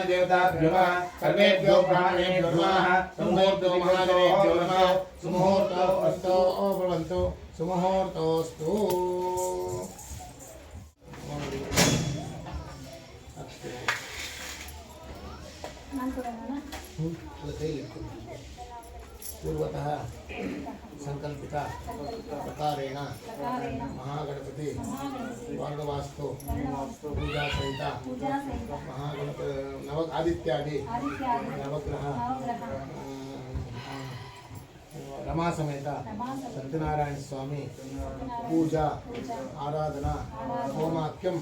देवताभ्यो नमः सर्वेभ्यो ब्राह्मणेभ्यो नमः सुमुहूर्तो महादेवेभ्यो नमः सुमुहूर्तो अस्तु भवन्तु सुमुहूर्तोऽस्तु पूर्वतः संकल्पिता प्रकारेण महागणपति वर्णवास्तु पूजा सहित महागणपति नव आदित्यादि नवग्रह रमा समेत सत्यनारायण स्वामी पूजा आराधना होमाख्यम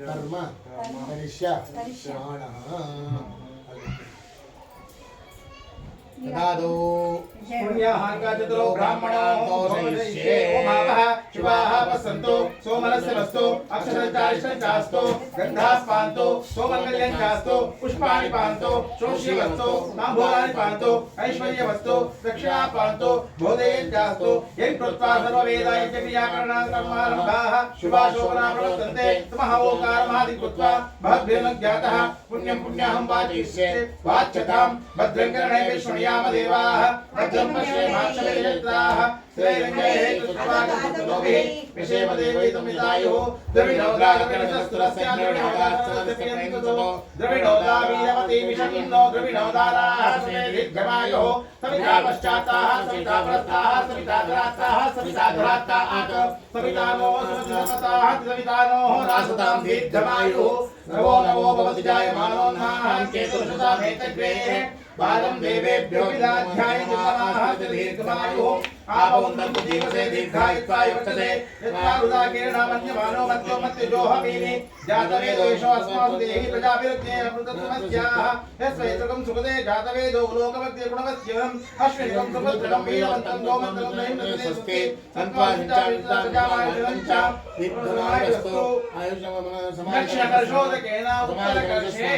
कर्म करिष्यामः तदादौ पुण्याहांगाचतुरो ब्राह्मणो भवदिष्ये ओमावः शिवाः वसन्तो सोमनस्य वस्तु अक्षरचारिष्टास्तु गन्धाः पान्तो सोमङ्गल्यं चास्तु पुष्पाणि पान्तो शोष्यवस्तु ताम्बूलानि पान्तो ऐश्वर्यवस्तु दक्षिणा पान्तो बोधयं चास्तु यं कृत्वा सर्ववेदाय च क्रियाकरणान् कर्मारम्भाः शुभाशोभना प्रवर्तन्ते तमः ओङ्कारमादि कृत्वा भद्रेणज्ञातः पुण्यं पुण्याहं वाचिष्ये वाच्यतां भद्रं कर्णे विष्णुयाम देवाः भद्रं पश्येमाक्षमेत्राः श्रीरङ्गैः कृत्वागतोभिः विषेमदेवैतमिदायुः द्रविणोदावीरवती विषमिन्नो द्रविणोदाराः दीर्घमायुः सविता पश्चात्ताः सविता पुरस्ताः सविता धरात्ताः सविता धरात्ताः सवितानो सविताः सवितानो रासतां दीर्घमायुः नवो नवो भवति जायमानोन्नाः केतुषुतामेतग्रेः बालं देवेभ्यो विदाध्यायितमाः दीर्घमायुः आपवन्तु जीवसे दीर्घायुत्वाय वर्तते यत्कारुदाकीर्णामन्यमानो मत्यो मत्यजोहमीनि जातवेदो यशो अस्मासु देहि प्रजाभिरुच्ये अमृतत्वमस्याः यस्वैतकं सुखदे जातवेदो लोकमध्ये गुणवत्यहम् अश्विनिकं सुभद्रकं वीरवन्तं गोमन्तं नैन्द्रते स्वस्ति सन्त्वासिञ्चाविद्यासजामायुधञ्च विद्धुनायस्तु दक्षिणकर्षोदकेन उत्तरकर्षे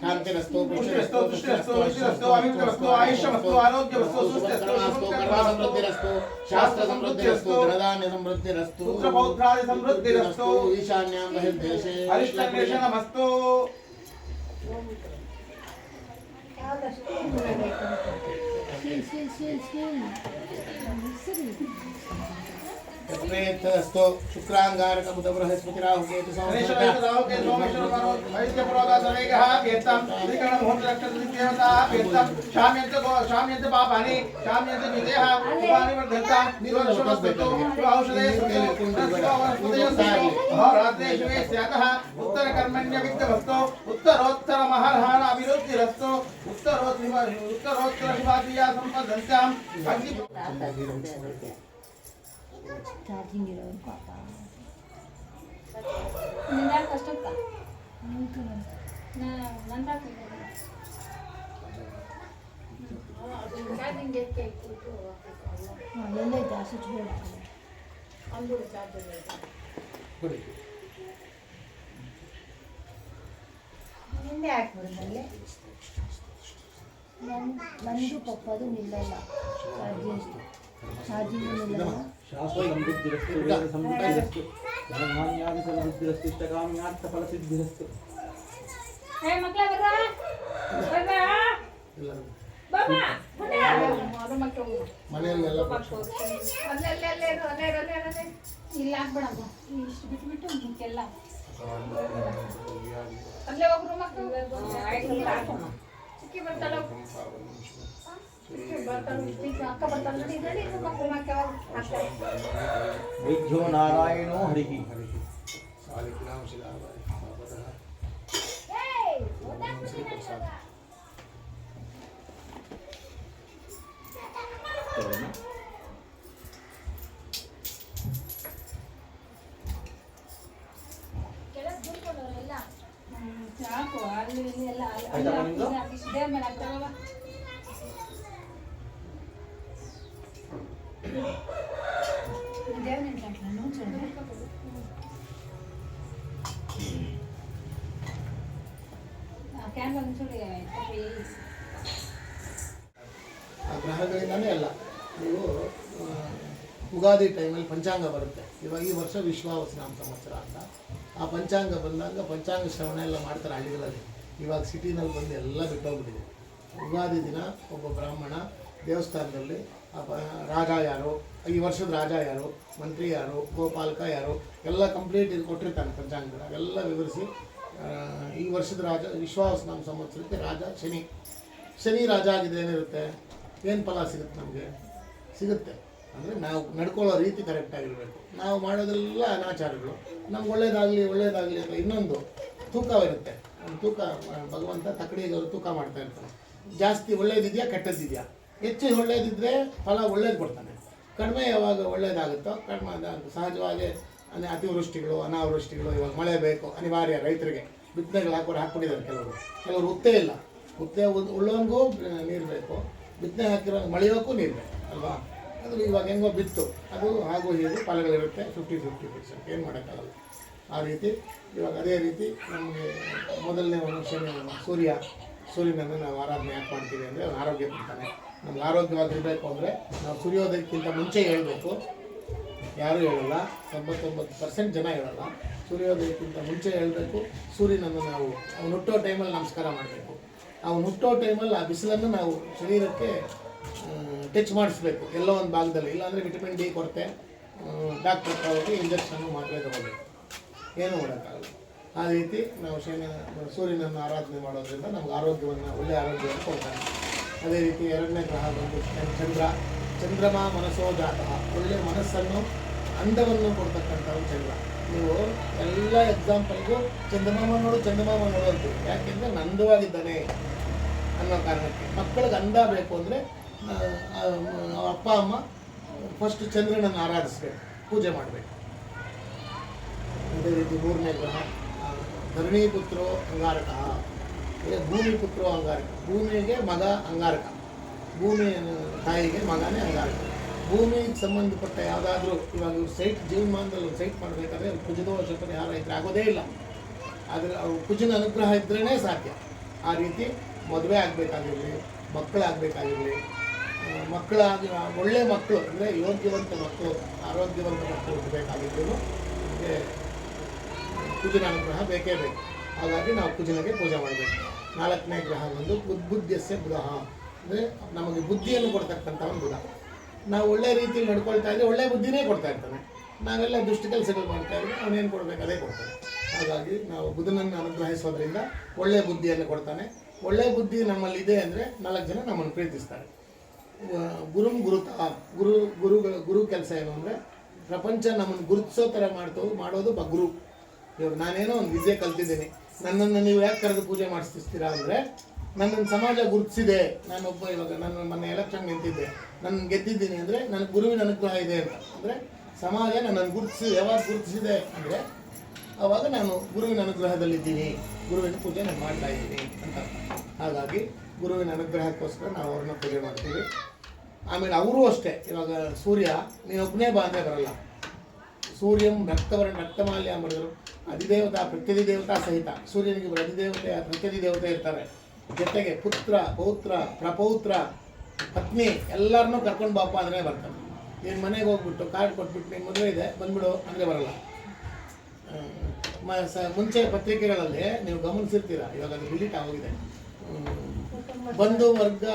शांतिरस्तु पुष्टिरस्तु तुष्टिरस्तु विष्टिरस्तु अमित्रस्तु आयुष्यमस्तु आरोग्यमस्तु सुस्थिरस्तु कर्मसमृद्धिरस्तु शास्त्र समृद्धिरस्तु धनधान्य समृद्धिरस्तु पुत्रपौत्रादि समृद्धिरस्तु ईशान्यां बहिर्देशे अरिष्टक्लेशनमस्तु तत्रेतस्तु शुक्रांगारकबुधबृहस्पतिराहुकेतु शाम्यन्त पापानि शाम्यन्त विदेह उपानि वर्धन्तां निरोधशुभस्तु औषधे रात्रेषु स्यातः उत्तरकर्मण्यविद्यवस्तु उत्तरोत्तरमहर्हाण अभिवृद्धिरस्तु उत्तरोत्तर शिवादिया सम्पदन्तां ಚಾರ್ಜಿಂಗ್ ಇರೋದು ಪಾಪ ನಿಂದ ಕಷ್ಟಕ್ಕ ನಂದ ಚಾರ್ಜಿಂಗ್ ಎಕ್ಕೆ ಇಟ್ಟು ಎಲ್ಲ ಜಾಸ್ತಿ ಚೂರು ಅಂದು ಚಾರ್ಜರ್ ಕೊಡಿ ನಿಂದೆ ಹಾಕ್ಬಿಡೋದಲ್ಲೇ ನಂದು ಪಪ್ಪದು ನಿಲ್ಲಲ್ಲ ಚಾರ್ಜಿಂಗ್ ನಿಲ್ಲಲ್ಲ शास्त्र समृद्धिरस्तु वेद समृद्धिरस्तु धनधान्यादि समृद्धिरस्तु इष्टकाम्यार्थ फल सिद्धिरस्तु ए मक्ला बर्रा बाबा ಮಾಡು ಮಕ್ಕಳು ಮನೆಯಲ್ಲಿ ಎಲ್ಲ ಅಲ್ಲೇ ಇಲ್ಲ ಹಾಕ್ಬೇಡಮ್ಮ ಇಷ್ಟು ಬಿಟ್ಬಿಟ್ಟು ಮುಕ್ಕೆಲ್ಲ ಅಲ್ಲೇ ಒಬ್ರು ಮಕ್ಕಳು ಚಿಕ್ಕಿ ಬರ್ತಾಳ वैद्यो नारायणो हरिः ಹಾಕು ಅಲ್ಲಿ ಇಲ್ಲಿ ಎಲ್ಲ ಆಯ್ತಾ ನಿಮ್ದು? ದೇವ್ರ ಮೇಲೆ ಹಾಕ್ತಾರಲ್ಲ ದೇವ್ರ ಮೇಲೆ ಹಾಕ್ಲ ನೋಡ್ಸೋಣ ಕ್ಯಾನ್ವಲ್ ಒಂಚೂರು ಆ ಗ್ರಹಗಳಿಂದಾನೇ ಅಲ್ಲ. ನೀವು ಯುಗಾದಿ ಟೈಮಲ್ಲಿ ಪಂಚಾಂಗ ಬರುತ್ತೆ. ಇವಾಗ ಈ ವರ್ಷ ವಿಶ್ವಾವಸುನಾಮ ಸಂವತ್ಸರ ಅಂತ. ಆ ಪಂಚಾಂಗ ಬಂದಾಗ ಪಂಚಾಂಗ ಶ್ರವಣ ಎಲ್ಲ ಮಾಡ್ತಾರೆ ಹಳ್ಳಿಗಳಲ್ಲಿ. ಇವಾಗ ಸಿಟಿನಲ್ಲಿ ಬಂದು ಎಲ್ಲ ಬಿಟ್ಟೋಗ್ಬಿಟ್ಟಿದೆ. ಯುಗಾದಿ ದಿನ ಒಬ್ಬ ಬ್ರಾಹ್ಮಣ ದೇವಸ್ಥಾನದಲ್ಲಿ ರಾಜ ಯಾರು, ಈ ವರ್ಷದ ರಾಜ ಯಾರು, ಮಂತ್ರಿ ಯಾರು, ಗೋಪಾಲಕ ಯಾರು ಎಲ್ಲ ಕಂಪ್ಲೀಟ್ ಇದು ಕೊಟ್ಟಿರ್ತಾನೆ ಪಂಚಾಂಗ. ಎಲ್ಲ ವಿವರಿಸಿ ಈ ವರ್ಷದ ರಾಜ ವಿಶ್ವಾವಸುನಾಮ ಸಂವತ್ಸರಕ್ಕೆ ರಾಜ ಶನಿ ರಾಜ ಆಗಿದೆ ಏನಿರುತ್ತೆ, ಏನು ಫಲ ಸಿಗುತ್ತೆ ನಮಗೆ? ಸಿಗುತ್ತೆ. ಅಂದರೆ ನಾವು ನಡ್ಕೊಳ್ಳೋ ರೀತಿ ಕರೆಕ್ಟಾಗಿರಬೇಕು. ನಾವು ಮಾಡೋದೆಲ್ಲ ಅನಾಚಾರಗಳು. ನಮ್ಗೆ ಒಳ್ಳೇದಾಗಲಿ ಅಂತ ಇನ್ನೊಂದು ತೂಕವಿರುತ್ತೆ. ತೂಕ ಭಗವಂತ ತಕ್ಕಡಿಗೆ ತೂಕ ಮಾಡ್ತಾ ಇರ್ತಾನೆ. ಜಾಸ್ತಿ ಒಳ್ಳೇದಿದೆಯಾ ಕೆಟ್ಟದ್ದಿದೆಯಾ? ಹೆಚ್ಚು ಒಳ್ಳೇದಿದ್ದರೆ ಫಲ ಒಳ್ಳೇದು ಕೊಡ್ತಾನೆ. ಕಡಿಮೆ ಯಾವಾಗ ಒಳ್ಳೇದಾಗುತ್ತೋ ಕಡಿಮೆ ಸಹಜವಾಗಿ ಅತಿವೃಷ್ಟಿಗಳು ಅನಾವೃಷ್ಟಿಗಳು. ಇವಾಗ ಮಳೆ ಬೇಕು ಅನಿವಾರ್ಯ ರೈತರಿಗೆ. ಬಿತ್ತನೆಗಳು ಹಾಕ್ಬಿಟ್ಟಿದ್ದಾರೆ ಕೆಲವರು ಉತ್ತೇ ಇಲ್ಲ. ಉತ್ತೇ ಉಳ್ಳೋಂಗೂ ನೀರು ಬೇಕು, ಬಿತ್ತನೆ ಹಾಕಿರೋ ಮಳೆಯೋಕ್ಕೂ ನೀರು ಬೇಕು ಅಲ್ವಾ? ಅದು ಇವಾಗ ಹೆಂಗೋ ಬಿತ್ತು, ಅದು ಹಾಗೂ ಹೀಗೆ ಫಲಗಳಿರುತ್ತೆ. 50-50% ಏನು ಮಾಡೋಕ್ಕಾಗಲ್ಲ. ಆ ರೀತಿ ಇವಾಗ ಅದೇ ರೀತಿ ನಮಗೆ ಮೊದಲನೇ ಮನುಷ್ಯನ ಸೂರ್ಯನನ್ನು ನಾವು ಆರಾಧನೆ ಯಾಕೆ ಮಾಡ್ತೀವಿ ಅಂದರೆ ಅವ್ನು ಆರೋಗ್ಯ ಕೊಡ್ತಾನೆ. ನಮ್ಗೆ ಆರೋಗ್ಯವಾಗಿರಬೇಕು ಅಂದರೆ ನಾವು ಸೂರ್ಯೋದಯಕ್ಕಿಂತ ಮುಂಚೆ ಹೇಳಬೇಕು. ಯಾರೂ ಹೇಳಲ್ಲ, 99% ಜನ ಹೇಳಲ್ಲ. ಸೂರ್ಯೋದಯಕ್ಕಿಂತ ಮುಂಚೆ ಹೇಳಬೇಕು. ಸೂರ್ಯನನ್ನು ನಾವು ಅವ್ನು ಹುಟ್ಟೋ ಟೈಮಲ್ಲಿ ನಮಸ್ಕಾರ ಮಾಡಬೇಕು. ಅವ್ನು ಹುಟ್ಟೋ ಟೈಮಲ್ಲಿ ಆ ಬಿಸಿಲನ್ನು ನಾವು ಶರೀರಕ್ಕೆ ಟಚ್ ಮಾಡಿಸ್ಬೇಕು ಎಲ್ಲೋ ಒಂದು ಭಾಗದಲ್ಲಿ. ಇಲ್ಲಾಂದರೆ ವಿಟಮಿನ್ ಡಿ ಕೊರತೆ, ಡಾಕ್ಟರ್ ಹತ್ರ ಹೋಗಿ ಇಂಜೆಕ್ಷನ್ನು ಮಾತ್ರೆ ತಗೋಬೇಕು, ಏನೂ ಮಾಡೋಕ್ಕಾಗಲ್ಲ. ಆ ರೀತಿ ನಾವು ಸೂರ್ಯನನ್ನು ಆರಾಧನೆ ಮಾಡೋದ್ರಿಂದ ನಮ್ಗೆ ಒಳ್ಳೆಯ ಆರೋಗ್ಯವನ್ನು ಕೊಡ್ತಾನೆ. ಅದೇ ರೀತಿ ಎರಡನೇ ಗ್ರಹ ಬಂದು ಚಂದ್ರಮ ಮನಸ್ಸೋ ಜಾತಃ. ಒಳ್ಳೆಯ ಮನಸ್ಸನ್ನು ಅಂದವನ್ನು ಕೊಡ್ತಕ್ಕಂಥವ್ರು ಚಂದ್ರ. ನೀವು ಎಲ್ಲ ಎಕ್ಸಾಂಪಲ್ಗೂ ಚಂದಮಾಮ ನೋಡು ಅಂತೀವಿ. ಯಾಕೆಂದರೆ ನಂದವಾಗಿದ್ದಾನೆ ಅನ್ನೋ ಕಾರಣಕ್ಕೆ. ಮಕ್ಕಳಿಗೆ ಅಂದ ಬೇಕು ಅಂದರೆ ಅಪ್ಪ ಅಮ್ಮ ಫಸ್ಟ್ ಚಂದ್ರನನ್ನು ಆರಾಧಿಸ್ಬೇಕು, ಪೂಜೆ ಮಾಡಬೇಕು. ಅದೇ ರೀತಿ ಮೂರನೇ ಗ್ರಹ ಧರಣಿ ಪುತ್ರೋ ಅಂಗಾರಕ. ಭೂಮಿ ಪುತ್ರೋ ಅಂಗಾರಕ. ಭೂಮಿಗೆ ಮಗ ಅಂಗಾರಕ, ಭೂಮಿ ತಾಯಿಗೆ ಮಗನೇ ಅಂಗಾರಕ. ಭೂಮಿಗೆ ಸಂಬಂಧಪಟ್ಟ ಯಾವುದಾದ್ರೂ ಇವಾಗ ಇವ್ರು ಜೀವಮಾನದಲ್ಲಿ ಒಂದು ಸೈಟ್ ಮಾಡಬೇಕಾದ್ರೆ ಕುಜದೋಷ ಪರಿಹಾರ ಇದ್ದರೆ ಆಗೋದೇ ಇಲ್ಲ. ಆದರೆ ಅವ್ರು ಕುಜನ ಅನುಗ್ರಹ ಇದ್ರೇ ಸಾಧ್ಯ. ಆ ರೀತಿ ಮದುವೆ ಆಗಬೇಕಾಗಿರಲಿ, ಮಕ್ಕಳಾಗಬೇಕಾಗಿರಲಿ, ಮಕ್ಕಳಾಗಿ ಒಳ್ಳೆಯ ಮಕ್ಕಳು ಅಂದರೆ ಯೋಗ್ಯವಂತ ಮಕ್ಕಳು, ಆರೋಗ್ಯವಂತ ಮಕ್ಕಳು ಹುಟ್ಟಬೇಕಾಗಿದ್ರು ನಮಗೆ ಕುಜನ ಅನುಗ್ರಹ ಬೇಕೇ ಬೇಕು. ಹಾಗಾಗಿ ನಾವು ಕುಜನಿಗೆ ಪೂಜೆ ಮಾಡಬೇಕು. ನಾಲ್ಕನೇ ಗ್ರಹ ಬಂದು ಉದ್ಬುದ್ಧಸ್ಯ ಬುಧಃ. ಅಂದರೆ ನಮಗೆ ಬುದ್ಧಿಯನ್ನು ಕೊಡ್ತಕ್ಕಂಥ ಒಂದು ಬುಧ. ನಾವು ಒಳ್ಳೆಯ ರೀತಿಯಲ್ಲಿ ನಡ್ಕೊಳ್ತಾ ಇದ್ದರೆ ಒಳ್ಳೆಯ ಬುದ್ಧಿನೇ ಕೊಡ್ತಾ ಇರ್ತಾನೆ. ನಾವೆಲ್ಲ ದುಷ್ಟ ಕೆಲಸಗಳು ಮಾಡ್ತಾ ಇದ್ದರೆ ಅವನೇನು ಕೊಡಬೇಕು ಅದೇ ಕೊಡ್ತಾನೆ. ಹಾಗಾಗಿ ನಾವು ಬುಧನನ್ನು ಅನುಗ್ರಹಿಸೋದ್ರಿಂದ ಒಳ್ಳೆಯ ಬುದ್ಧಿಯನ್ನು ಕೊಡ್ತಾನೆ. ಒಳ್ಳೆಯ ಬುದ್ಧಿ ನಮ್ಮಲ್ಲಿದೆ ಅಂದರೆ 4 ಜನ ನಮ್ಮನ್ನು ಪ್ರೀತಿಸ್ತಾರೆ. ಗುರು ಕೆಲಸ ಏನು ಅಂದರೆ ಪ್ರಪಂಚ ನಮ್ಮನ್ನು ಗುರುತಿಸೋ ಥರ ಮಾಡೋದು ಗುರು. ಇವಾಗ ನಾನೇನೋ ಒಂದು ವಿದ್ಯೆ ಕಲ್ತಿದ್ದೀನಿ, ನನ್ನನ್ನು ನೀವು ಯಾಕೆ ಕರೆದು ಪೂಜೆ ಮಾಡಿಸ್ತೀರಾ ಅಂದರೆ ನನ್ನನ್ನು ಸಮಾಜ ಗುರುತಿಸಿದೆ. ನಾನೊಬ್ಬ ಇವಾಗ ನನ್ನ ಮೊನ್ನೆ ಎಲೆಕ್ಷನ್ ನಿಂತಿದ್ದೆ, ನಾನು ಗೆದ್ದಿದ್ದೀನಿ ಅಂದರೆ ನನ್ನ ಗುರುವಿನ ಅನುಗ್ರಹ ಇದೆ ಅಂತ. ಅಂದರೆ ಸಮಾಜ ನನ್ನನ್ನು ಯಾವಾಗ ಗುರುತಿಸಿದೆ ಅಂದರೆ ಆವಾಗ ನಾನು ಗುರುವಿನ ಅನುಗ್ರಹದಲ್ಲಿದ್ದೀನಿ, ಗುರುವಿನ ಪೂಜೆ ನಾನು ಮಾಡ್ತಾ ಇದ್ದೀನಿ ಅಂತ. ಹಾಗಾಗಿ ಗುರುವಿನ ಅನುಗ್ರಹಕ್ಕೋಸ್ಕರ ನಾವು ಅವ್ರನ್ನ ಪೂಜೆ ಮಾಡ್ತೀವಿ. ಆಮೇಲೆ ಅವರು ಅಷ್ಟೇ. ಇವಾಗ ಸೂರ್ಯ ನೀನೊಬ್ಬನೇ ಬಾ ಅಂದರೆ ಬರಲ್ಲ. ಸೂರ್ಯಂ ರಕ್ತಮಾಲ್ಯ ಮಾಡಿದ್ರು. ಅಧಿದೇವತಾ ಪ್ರತ್ಯಧಿದೇವತಾ ಸಹಿತ ಸೂರ್ಯನಿಗೆ ಅಧಿದೇವತೆ ಪ್ರತ್ಯಧಿದೇವತೆ ಇರ್ತಾರೆ. ಜೊತೆಗೆ ಪುತ್ರ, ಪೌತ್ರ, ಪ್ರಪೌತ್ರ, ಪತ್ನಿ ಎಲ್ಲರನ್ನೂ ಕರ್ಕೊಂಡು ಬಾಪ ಅಂದರೆ ಬರ್ತಾರೆ. ನೀನು ಮನೆಗೆ ಹೋಗ್ಬಿಟ್ಟು ಕಾರ್ಡ್ ಕೊಟ್ಬಿಟ್ಟು ನೀನು ಮದುವೆ ಇದೆ ಬಂದ್ಬಿಡು ಅಂದರೆ ಬರಲ್ಲ. ಮುಂಚೆ ಪತ್ರಿಕೆಗಳಲ್ಲಿ ನೀವು ಗಮನಿಸಿರ್ತೀರ, ಇವಾಗ ಅದು ಡಿಲೀಟ್ ಆಗೋಗಿದೆ. ಬಂಧು ವರ್ಗ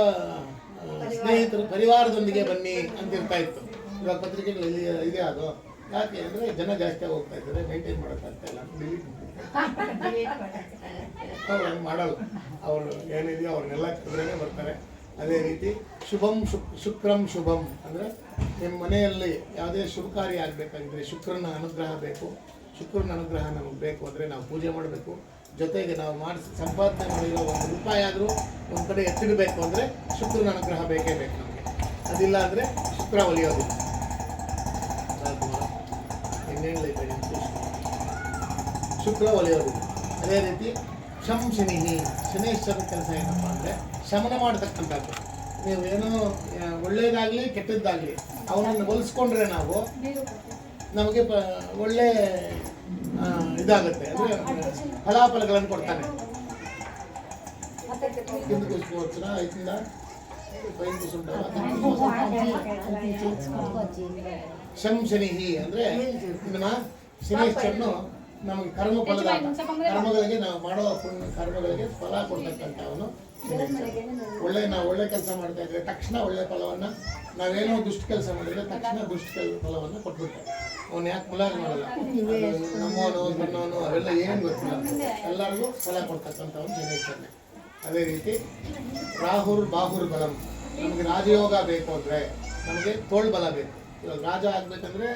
ಸ್ನೇಹಿತರು ಪರಿವಾರದೊಂದಿಗೆ ಬನ್ನಿ ಅಂತಿರ್ತಾ ಇತ್ತು. ಇವಾಗ ಪತ್ರಿಕೆಗಳಲ್ಲಿ ಇದೆ ಅದು. ಯಾಕೆ ಅಂದರೆ ಜನ ಜಾಸ್ತಿ ಹೋಗ್ತಾ ಇದ್ದಾರೆ, ಮೇಂಟೈನ್ ಮಾಡೋಕ್ಕಾಗ್ತಾ ಇಲ್ಲ, ಡಿಲೀಟ್ ಅವ್ರು ಹಂಗೆ ಮಾಡಲ್ಲ. ಅವರು ಏನಿದೆಯೋ ಅವ್ರನ್ನೆಲ್ಲ ಕರೆದ್ರೇ ಬರ್ತಾರೆ. ಅದೇ ರೀತಿ ಶುಕ್ರಂ ಶುಭಂ ಅಂದರೆ ನಿಮ್ಮ ಮನೆಯಲ್ಲಿ ಯಾವುದೇ ಶುಭ ಕಾರ್ಯ ಆಗಬೇಕಾಗಿದ್ದರೆ ಶುಕ್ರನ ಅನುಗ್ರಹ ಬೇಕು. ಶುಕ್ರನ ಅನುಗ್ರಹ ನಮಗೆ ಬೇಕು ಅಂದರೆ ನಾವು ಪೂಜೆ ಮಾಡಬೇಕು. ಜೊತೆಗೆ ನಾವು ಸಂಪಾದನೆ ಮಾಡಿರೋ 1 ರೂಪಾಯಿ ಆದರೂ ಒಂದು ಕಡೆ ಎತ್ತಿಡಬೇಕು ಅಂದರೆ ಶುಕ್ರನ ಅನುಗ್ರಹ ಬೇಕೇ ಬೇಕು ನಮಗೆ. ಅದಿಲ್ಲ ಅಂದರೆ ಶುಕ್ರ ಒಲಿಯೋದಿಲ್ಲ. ಶುಕ್ರ ಒಲಿಯೋದಿಲ್ಲ. ಅದೇ ರೀತಿ ಶಂ ಶನಿ, ಶನೇಶ್ವರ ಕೆಲಸ ಏನಪ್ಪ ಅಂದರೆ ಶಮನ ಮಾಡತಕ್ಕಂಥದ್ದು. ನೀವು ಏನೋ ಒಳ್ಳೆಯದಾಗಲಿ ಕೆಟ್ಟದ್ದಾಗಲಿ ಅವನನ್ನು ಹೋಲಿಸ್ಕೊಂಡ್ರೆ ನಾವು ನಮಗೆ ಒಳ್ಳೆ ಇದಾಗುತ್ತೆ, ಅಂದರೆ ಫಲಾಫಲಗಳನ್ನು ಕೊಡ್ತಾನೆ. ಇದಕ್ಕೋಸ್ಕರ ಆಯ್ತಿಂದ ಶಂ ಶನಿ ಅಂದರೆ ಇದನ್ನ ಶನೇಶ್ವರನು ನಮಗೆ ಕರ್ಮಗಳಿಗೆ ನಾವು ಮಾಡೋ ಕರ್ಮಗಳಿಗೆ ಫಲ ಕೊಡ್ತಕ್ಕಂಥವನು. ನಾವು ಒಳ್ಳೆ ಕೆಲಸ ಮಾಡ್ತಾ ಇದ್ರೆ ತಕ್ಷಣ ಒಳ್ಳೆ ಫಲವನ್ನು, ನಾವೇನೋ ದುಷ್ಟ ಕೆಲಸ ಮಾಡಿದ್ರೆ ತಕ್ಷಣ ದುಷ್ಟ ಫಲವನ್ನು ಕೊಟ್ಬಿಡ್ತಾರೆ. ಅವನು ಯಾಕೆ ಮುಲಾಜ್ ಮಾಡಲ್ಲ, ನಮ್ಮವನು ನನ್ನವನು ಅವೆಲ್ಲ ಏನು ಗೊತ್ತಿಲ್ಲ, ಎಲ್ಲರಿಗೂ ಫಲ ಕೊಡ್ತಕ್ಕಂಥವನು ಶನೇಶ್ವರನೇ. ಅದೇ ರೀತಿ ಬಾಹುರ್ ಬಲಂ, ನಮಗೆ ರಾಜಯೋಗ ಬೇಕು ಅಂದರೆ ನಮಗೆ ತೋಳು ಬಲ ಬೇಕು. ಇವಾಗ ರಾಜ ಆಗಬೇಕಂದ್ರೆ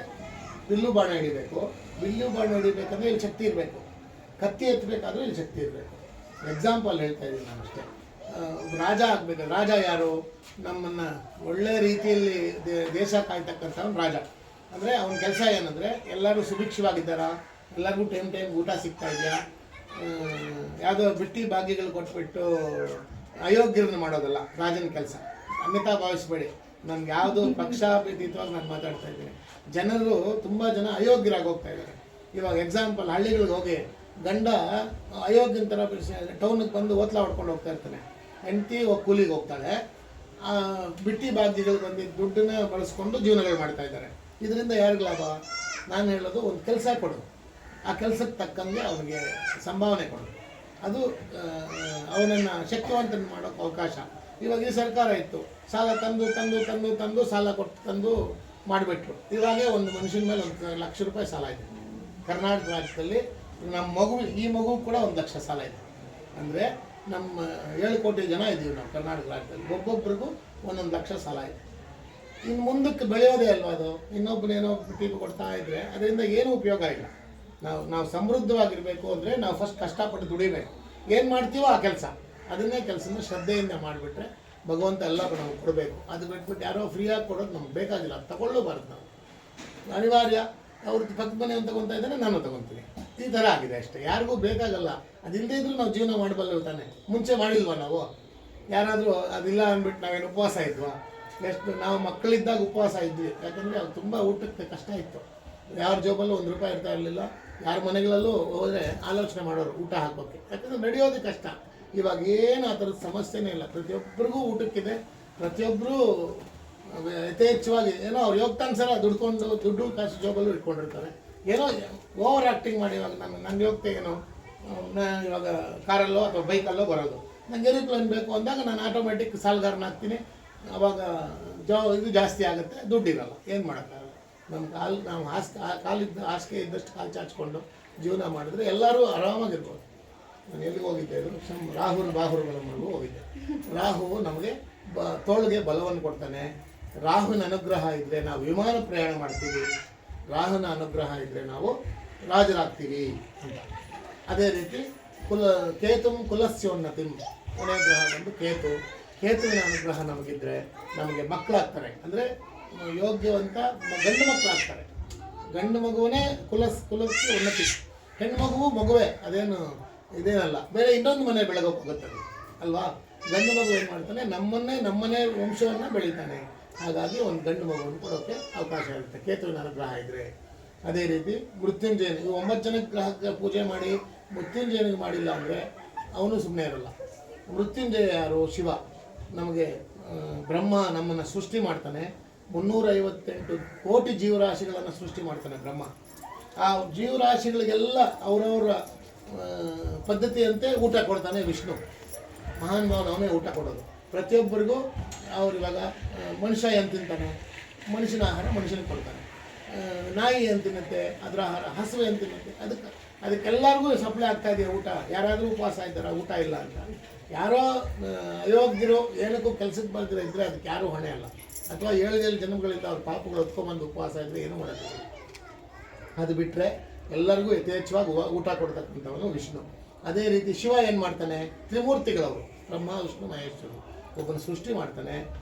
ಬಿಲ್ಲು ಬಾಣ ಹಿಡಿಬೇಕು, ಬಿಲ್ಲು ಬಾಣ ಹಿಡಿಬೇಕಂದ್ರೆ ಇಲ್ಲಿ ಶಕ್ತಿ ಇರಬೇಕು, ಕತ್ತಿ ಎತ್ತಬೇಕಾದ್ರೂ ಇಲ್ಲಿ ಶಕ್ತಿ ಇರಬೇಕು. ಎಕ್ಸಾಂಪಲ್ ಹೇಳ್ತಾ ಇದ್ದೀನಿ ನಾನು ಅಷ್ಟೇ. ರಾಜ ಆಗಬೇಕಂದ್ರೆ ರಾಜ ಯಾರು? ನಮ್ಮನ್ನು ಒಳ್ಳೆ ರೀತಿಯಲ್ಲಿ ದೇಶ ಕಾಯ್ತಕ್ಕಂಥವ್ನು ರಾಜ. ಅಂದರೆ ಅವನ ಕೆಲಸ ಏನಂದರೆ ಎಲ್ಲರೂ ಸುಭಿಕ್ಷವಾಗಿದ್ದಾರಾ, ಎಲ್ಲರಿಗೂ ಟೈಮ್ ಊಟ ಸಿಗ್ತಾ ಇದೆಯಾ, ಯಾವುದೋ ಬಿಟ್ಟಿ ಭಾಗ್ಯಗಳು ಕೊಟ್ಬಿಟ್ಟು ಅಯೋಗ್ಯರನ್ನು ಮಾಡೋದಲ್ಲ ರಾಜನ ಕೆಲಸ. ಅನ್ಯತಾ ಭಾವಿಸ್ಬೇಡಿ, ನನಗೆ ಯಾವುದು ಪಕ್ಷಾತೀತವಾಗಿ ನಾನು ಮಾತಾಡ್ತಾ ಇದ್ದೀನಿ. ಜನರು ತುಂಬ ಜನ ಅಯೋಗ್ಯರಾಗಿ ಹೋಗ್ತಾ ಇದ್ದಾರೆ. ಇವಾಗ ಎಕ್ಸಾಂಪಲ್ ಹಳ್ಳಿಗಳಿಗೆ ಹೋಗಿ ಗಂಡ ಅಯೋಗ್ಯನ ಥರ ಟೌನಿಗೆ ಬಂದು ಓತ್ಲ ಹೊಡ್ಕೊಂಡು ಹೋಗ್ತಾ ಇರ್ತಾನೆ, ಹೆಂಡತಿ ಕೂಲಿಗೆ ಹೋಗ್ತಾಳೆ, ಬಿಟ್ಟಿ ಭಾಗ್ಯಗಳು ಬಂದಿದ್ದು ದುಡ್ಡನ್ನ ಬಳಸ್ಕೊಂಡು ಜೀವನಗಳು ಮಾಡ್ತಾ ಇದ್ದಾರೆ. ಇದರಿಂದ ಯಾರಿಗೆ ಲಾಭ? ನಾನು ಹೇಳೋದು, ಒಂದು ಕೆಲಸ ಕೊಡು, ಆ ಕೆಲಸಕ್ಕೆ ತಕ್ಕಂಗೆ ಅವನಿಗೆ ಸಂಭಾವನೆ ಕೊಡು, ಅದು ಅವನನ್ನು ಶಕ್ತಿವಂತನ ಮಾಡೋಕ್ಕೆ ಅವಕಾಶ. ಇವಾಗ ಈ ಸರ್ಕಾರ ಇತ್ತು, ಸಾಲ ತಂದು ಸಾಲ ಕೊಟ್ಟು ತಂದು ಮಾಡಿಬಿಟ್ರು. ಇವಾಗೇ ಒಂದು ಮನುಷ್ಯನ ಮೇಲೆ 1 ಲಕ್ಷ ರೂಪಾಯಿ ಸಾಲ ಇದೆ ಕರ್ನಾಟಕ ರಾಜ್ಯದಲ್ಲಿ. ನಮ್ಮ ಈ ಮಗು ಕೂಡ 1 ಲಕ್ಷ ಸಾಲ ಇದೆ. ಅಂದರೆ ನಮ್ಮ 7 ಕೋಟಿ ಜನ ಇದ್ದೀವಿ ನಾವು ಕರ್ನಾಟಕ ರಾಜ್ಯದಲ್ಲಿ, ಒಬ್ಬೊಬ್ರಿಗೂ 1 ಲಕ್ಷ ಸಾಲ ಇದೆ. ಇನ್ನು ಮುಂದಕ್ಕೆ ಬೆಳೆಯೋದೇ ಅಲ್ವಾ ಅದು? ಇನ್ನೊಬ್ಬನೇನೋ ಟಿಪಿ ಕೊಡ್ತಾ ಇದ್ದರೆ ಅದರಿಂದ ಏನೂ ಉಪಯೋಗ ಇಲ್ಲ. ನಾವು ಸಮೃದ್ಧವಾಗಿರಬೇಕು ಅಂದರೆ ನಾವು ಫಸ್ಟ್ ಕಷ್ಟಪಟ್ಟು ದುಡಿಬೇಕು. ಏನು ಮಾಡ್ತೀವೋ ಆ ಕೆಲಸ, ಅದನ್ನೇ ಕೆಲಸನ ಶ್ರದ್ಧೆಯಿಂದ ಮಾಡಿಬಿಟ್ರೆ ಭಗವಂತ ಎಲ್ಲ ನಮ್ಗೆ ಕೊಡಬೇಕು. ಅದು ಬಿಟ್ಬಿಟ್ಟು ಯಾರೋ ಫ್ರೀಯಾಗಿ ಕೊಡೋದು ನಮ್ಗೆ ಬೇಕಾಗಿಲ್ಲ, ತಗೊಳ್ಳಬಾರ್ದು. ನಾವು ಅನಿವಾರ್ಯ, ಅವ್ರದ್ದು ಪಕ್ಕದ ಮನೆ ತಗೊತಾ ಇದ್ದಾನೆ, ನಾನು ತಗೊತೀನಿ, ಈ ಥರ ಆಗಿದೆ ಅಷ್ಟೇ. ಯಾರಿಗೂ ಬೇಕಾಗಲ್ಲ. ಅದಿಲ್ಲದೆ ಇದ್ರೂ ನಾವು ಜೀವನ ಮಾಡಬಲ್ಲ ತಾನೆ. ಮುಂಚೆ ಮಾಡಿಲ್ವ ನಾವು? ಯಾರಾದರೂ ಅದಿಲ್ಲ ಅಂದ್ಬಿಟ್ಟು ನಾವೇನು ಉಪವಾಸ ಇದ್ವಾ? ಎಷ್ಟು ನಾವು ಮಕ್ಕಳಿದ್ದಾಗ ಉಪವಾಸ ಇದ್ವಿ, ಯಾಕಂದರೆ ಅದು ತುಂಬ ಊಟಕ್ಕೆ ಕಷ್ಟ ಇತ್ತು. ಯಾರ ಜೋಬಲ್ಲೂ 1 ರೂಪಾಯಿ ಇರ್ತಾ ಇರಲಿಲ್ಲ. ಯಾರ ಮನೆಗಳಲ್ಲೂ ಹೋದರೆ ಆಲೋಚನೆ ಮಾಡೋರು ಊಟ ಹಾಕೋಕ್ಕೆ, ಯಾಕಂದರೆ ನಡೆಯೋದು ಕಷ್ಟ. ಇವಾಗ ಏನು ಆ ಥರದ ಸಮಸ್ಯೆನೇ ಇಲ್ಲ, ಪ್ರತಿಯೊಬ್ಬರಿಗೂ ಊಟಕ್ಕಿದೆ. ಪ್ರತಿಯೊಬ್ಬರೂ ಯಥೇಚ್ಛವಾಗಿ ಏನೋ ಅವ್ರು ಯೋಗ್ತಾನುಸಾರ ದುಡ್ಡು ಕಾಸು ಜೋಬಲ್ಲೂ ಇಟ್ಕೊಂಡಿರ್ತಾರೆ. ಏನೋ ಓವರ್ ಆ್ಯಕ್ಟಿಂಗ್ ಮಾಡಿ, ಇವಾಗ ನನ್ನ ಯೋಗ್ತೆ ಏನೋ ಇವಾಗ ಕಾರಲ್ಲೋ ಅಥವಾ ಬೈಕಲ್ಲೋ ಬರೋದು, ನನಗೆ ಏರೋಪ್ಲೇನ್ ಬೇಕು ಅಂದಾಗ ನಾನು ಆಟೋಮೆಟಿಕ್ ಸಾಲಗಾರನ ಹಾಕ್ತೀನಿ. ಅವಾಗ ಇದು ಜಾಸ್ತಿ ಆಗುತ್ತೆ, ದುಡ್ಡಿರಲ್ಲ, ಏನು ಮಾಡೋಕ್ಕಾಗಲ್ಲ. ನಾವು ಹಾಸಿಗೆ ಇದ್ದಷ್ಟು ಕಾಲು ಚಾಚ್ಕೊಂಡು ಜೀವನ ಮಾಡಿದ್ರೆ ಎಲ್ಲರೂ ಆರಾಮಾಗಿರ್ಬೋದು. ನಾನು ಎಲ್ಲಿಗೆ ಹೋಗಿದ್ದೆ? ಬಾಹುರ್ ಬಲಮಗೂ ಹೋಗಿದ್ದೆ. ರಾಹುವು ನಮಗೆ ತೋಳಿಗೆ ಬಲವನ್ನು ಕೊಡ್ತಾನೆ. ರಾಹುವಿನ ಅನುಗ್ರಹ ಇದ್ದರೆ ನಾವು ವಿಮಾನ ಪ್ರಯಾಣ ಮಾಡ್ತೀವಿ, ರಾಹುವಿನ ಅನುಗ್ರಹ ಇದ್ದರೆ ನಾವು ರಾಜರಾಗ್ತೀವಿ ಅಂತ. ಅದೇ ರೀತಿ ಕೇತುಂ ಕುಲಸ್ಯೋನ್ನತಿಂ, ಕೊನೆಯ ಗ್ರಹ ಬಂದು ಕೇತುವಿನ ಅನುಗ್ರಹ ನಮಗಿದ್ರೆ ನಮಗೆ ಮಕ್ಕಳಾಗ್ತಾರೆ. ಅಂದರೆ ಯೋಗ್ಯವಂತ ಗಂಡು ಮಕ್ಕಳಾಗ್ತಾರೆ. ಗಂಡು ಮಗುವೇ ಕುಲಕ್ಕೆ ಉನ್ನತಿ, ಹೆಣ್ಣು ಮಗುವು ಮಗುವೇ, ಅದೇನು ಇದೇನಲ್ಲ, ಬೇರೆ ಇನ್ನೊಂದು ಮನೆ ಬೆಳಗೋಕೆ ಹೋಗುತ್ತದೆ ಅಲ್ವಾ? ಗಂಡು ಮಗು ಏನು ಮಾಡ್ತಾನೆ? ನಮ್ಮನೆ ವಂಶವನ್ನು ಬೆಳೀತಾನೆ. ಹಾಗಾಗಿ ಒಂದು ಗಂಡು ಮಗುವನ್ನು ಕೊಡೋಕ್ಕೆ ಅವಕಾಶ ಇರುತ್ತೆ ಕೇತುವಿನ ಅನುಗ್ರಹ ಇದ್ದರೆ. ಅದೇ ರೀತಿ ಮೃತ್ಯುಂಜಯನ, ಇವು 9 ಜನಕ್ಕೆ ಗ್ರಹಕ್ಕೆ ಪೂಜೆ ಮಾಡಿ ಮೃತ್ಯುಂಜಯನಿಗೆ ಮಾಡಿಲ್ಲ ಅಂದರೆ ಅವನು ಸುಮ್ಮನೆ ಇರಲ್ಲ. ಮೃತ್ಯುಂಜಯ ಯಾರು? ಶಿವ. ನಮಗೆ ಬ್ರಹ್ಮ ನಮ್ಮನ್ನು ಸೃಷ್ಟಿ ಮಾಡ್ತಾನೆ. 358 ಕೋಟಿ ಜೀವರಾಶಿಗಳನ್ನು ಸೃಷ್ಟಿ ಮಾಡ್ತಾನೆ ಬ್ರಹ್ಮ. ಆ ಜೀವರಾಶಿಗಳಿಗೆಲ್ಲ ಅವರವರ ಪದ್ಧತಿಯಂತೆ ಊಟ ಕೊಡ್ತಾನೆ ವಿಷ್ಣು. ಮಹಾನ್ ಭಾವನ ಅವನೇ ಊಟ ಕೊಡೋದು ಪ್ರತಿಯೊಬ್ಬರಿಗೂ. ಅವ್ರು ಇವಾಗ ಮನುಷ್ಯ ಏನು ತಿಂತಾನೆ? ಮನುಷ್ಯನ ಆಹಾರ ಮನುಷ್ಯನಿಗೆ ಕೊಡ್ತಾನೆ. ನಾಯಿ ಏನು ತಿನ್ನುತ್ತೆ? ಅದರ ಆಹಾರ. ಹಸು ಏನು ತಿನ್ನುತ್ತೆ? ಅದಕ್ಕೆಲ್ಲರಿಗೂ ಸಪ್ಲೈ ಆಗ್ತಾ ಇದೆಯಾ ಊಟ? ಯಾರಾದರೂ ಉಪವಾಸ ಇದ್ದಾರಾ ಊಟ ಇಲ್ಲ ಅಂತ? ಯಾರೋ ಅಯೋಗ್ಯರು ಏನಕ್ಕೂ ಕೆಲಸಕ್ಕೆ ಬರ್ದಿರೋ ಇದ್ದರೆ ಅದಕ್ಕೆ ಯಾರೂ ಹೊಣೆ ಅಲ್ಲ. ಅಥವಾ 7 ಜನ್ಮಗಳಿಂದ ಅವ್ರ ಪಾಪಗಳು ಹೊತ್ಕೊಂಬಂದು ಉಪವಾಸ ಇದ್ದರೆ ಏನೂ ಮಾಡೋದಿಲ್ಲ. ಅದು ಬಿಟ್ಟರೆ ಎಲ್ಲರಿಗೂ ಯಥೇಚ್ಛವಾಗಿ ಊಟ ಕೊಡ್ತಕ್ಕಂಥವನು ವಿಷ್ಣು. ಅದೇ ರೀತಿ ಶಿವ ಏನು ಮಾಡ್ತಾನೆ? ತ್ರಿಮೂರ್ತಿಗಳವರು, ಬ್ರಹ್ಮ ವಿಷ್ಣು ಮಹೇಶ್ವರು. ಒಬ್ಬನು ಸೃಷ್ಟಿ ಮಾಡ್ತಾನೆ,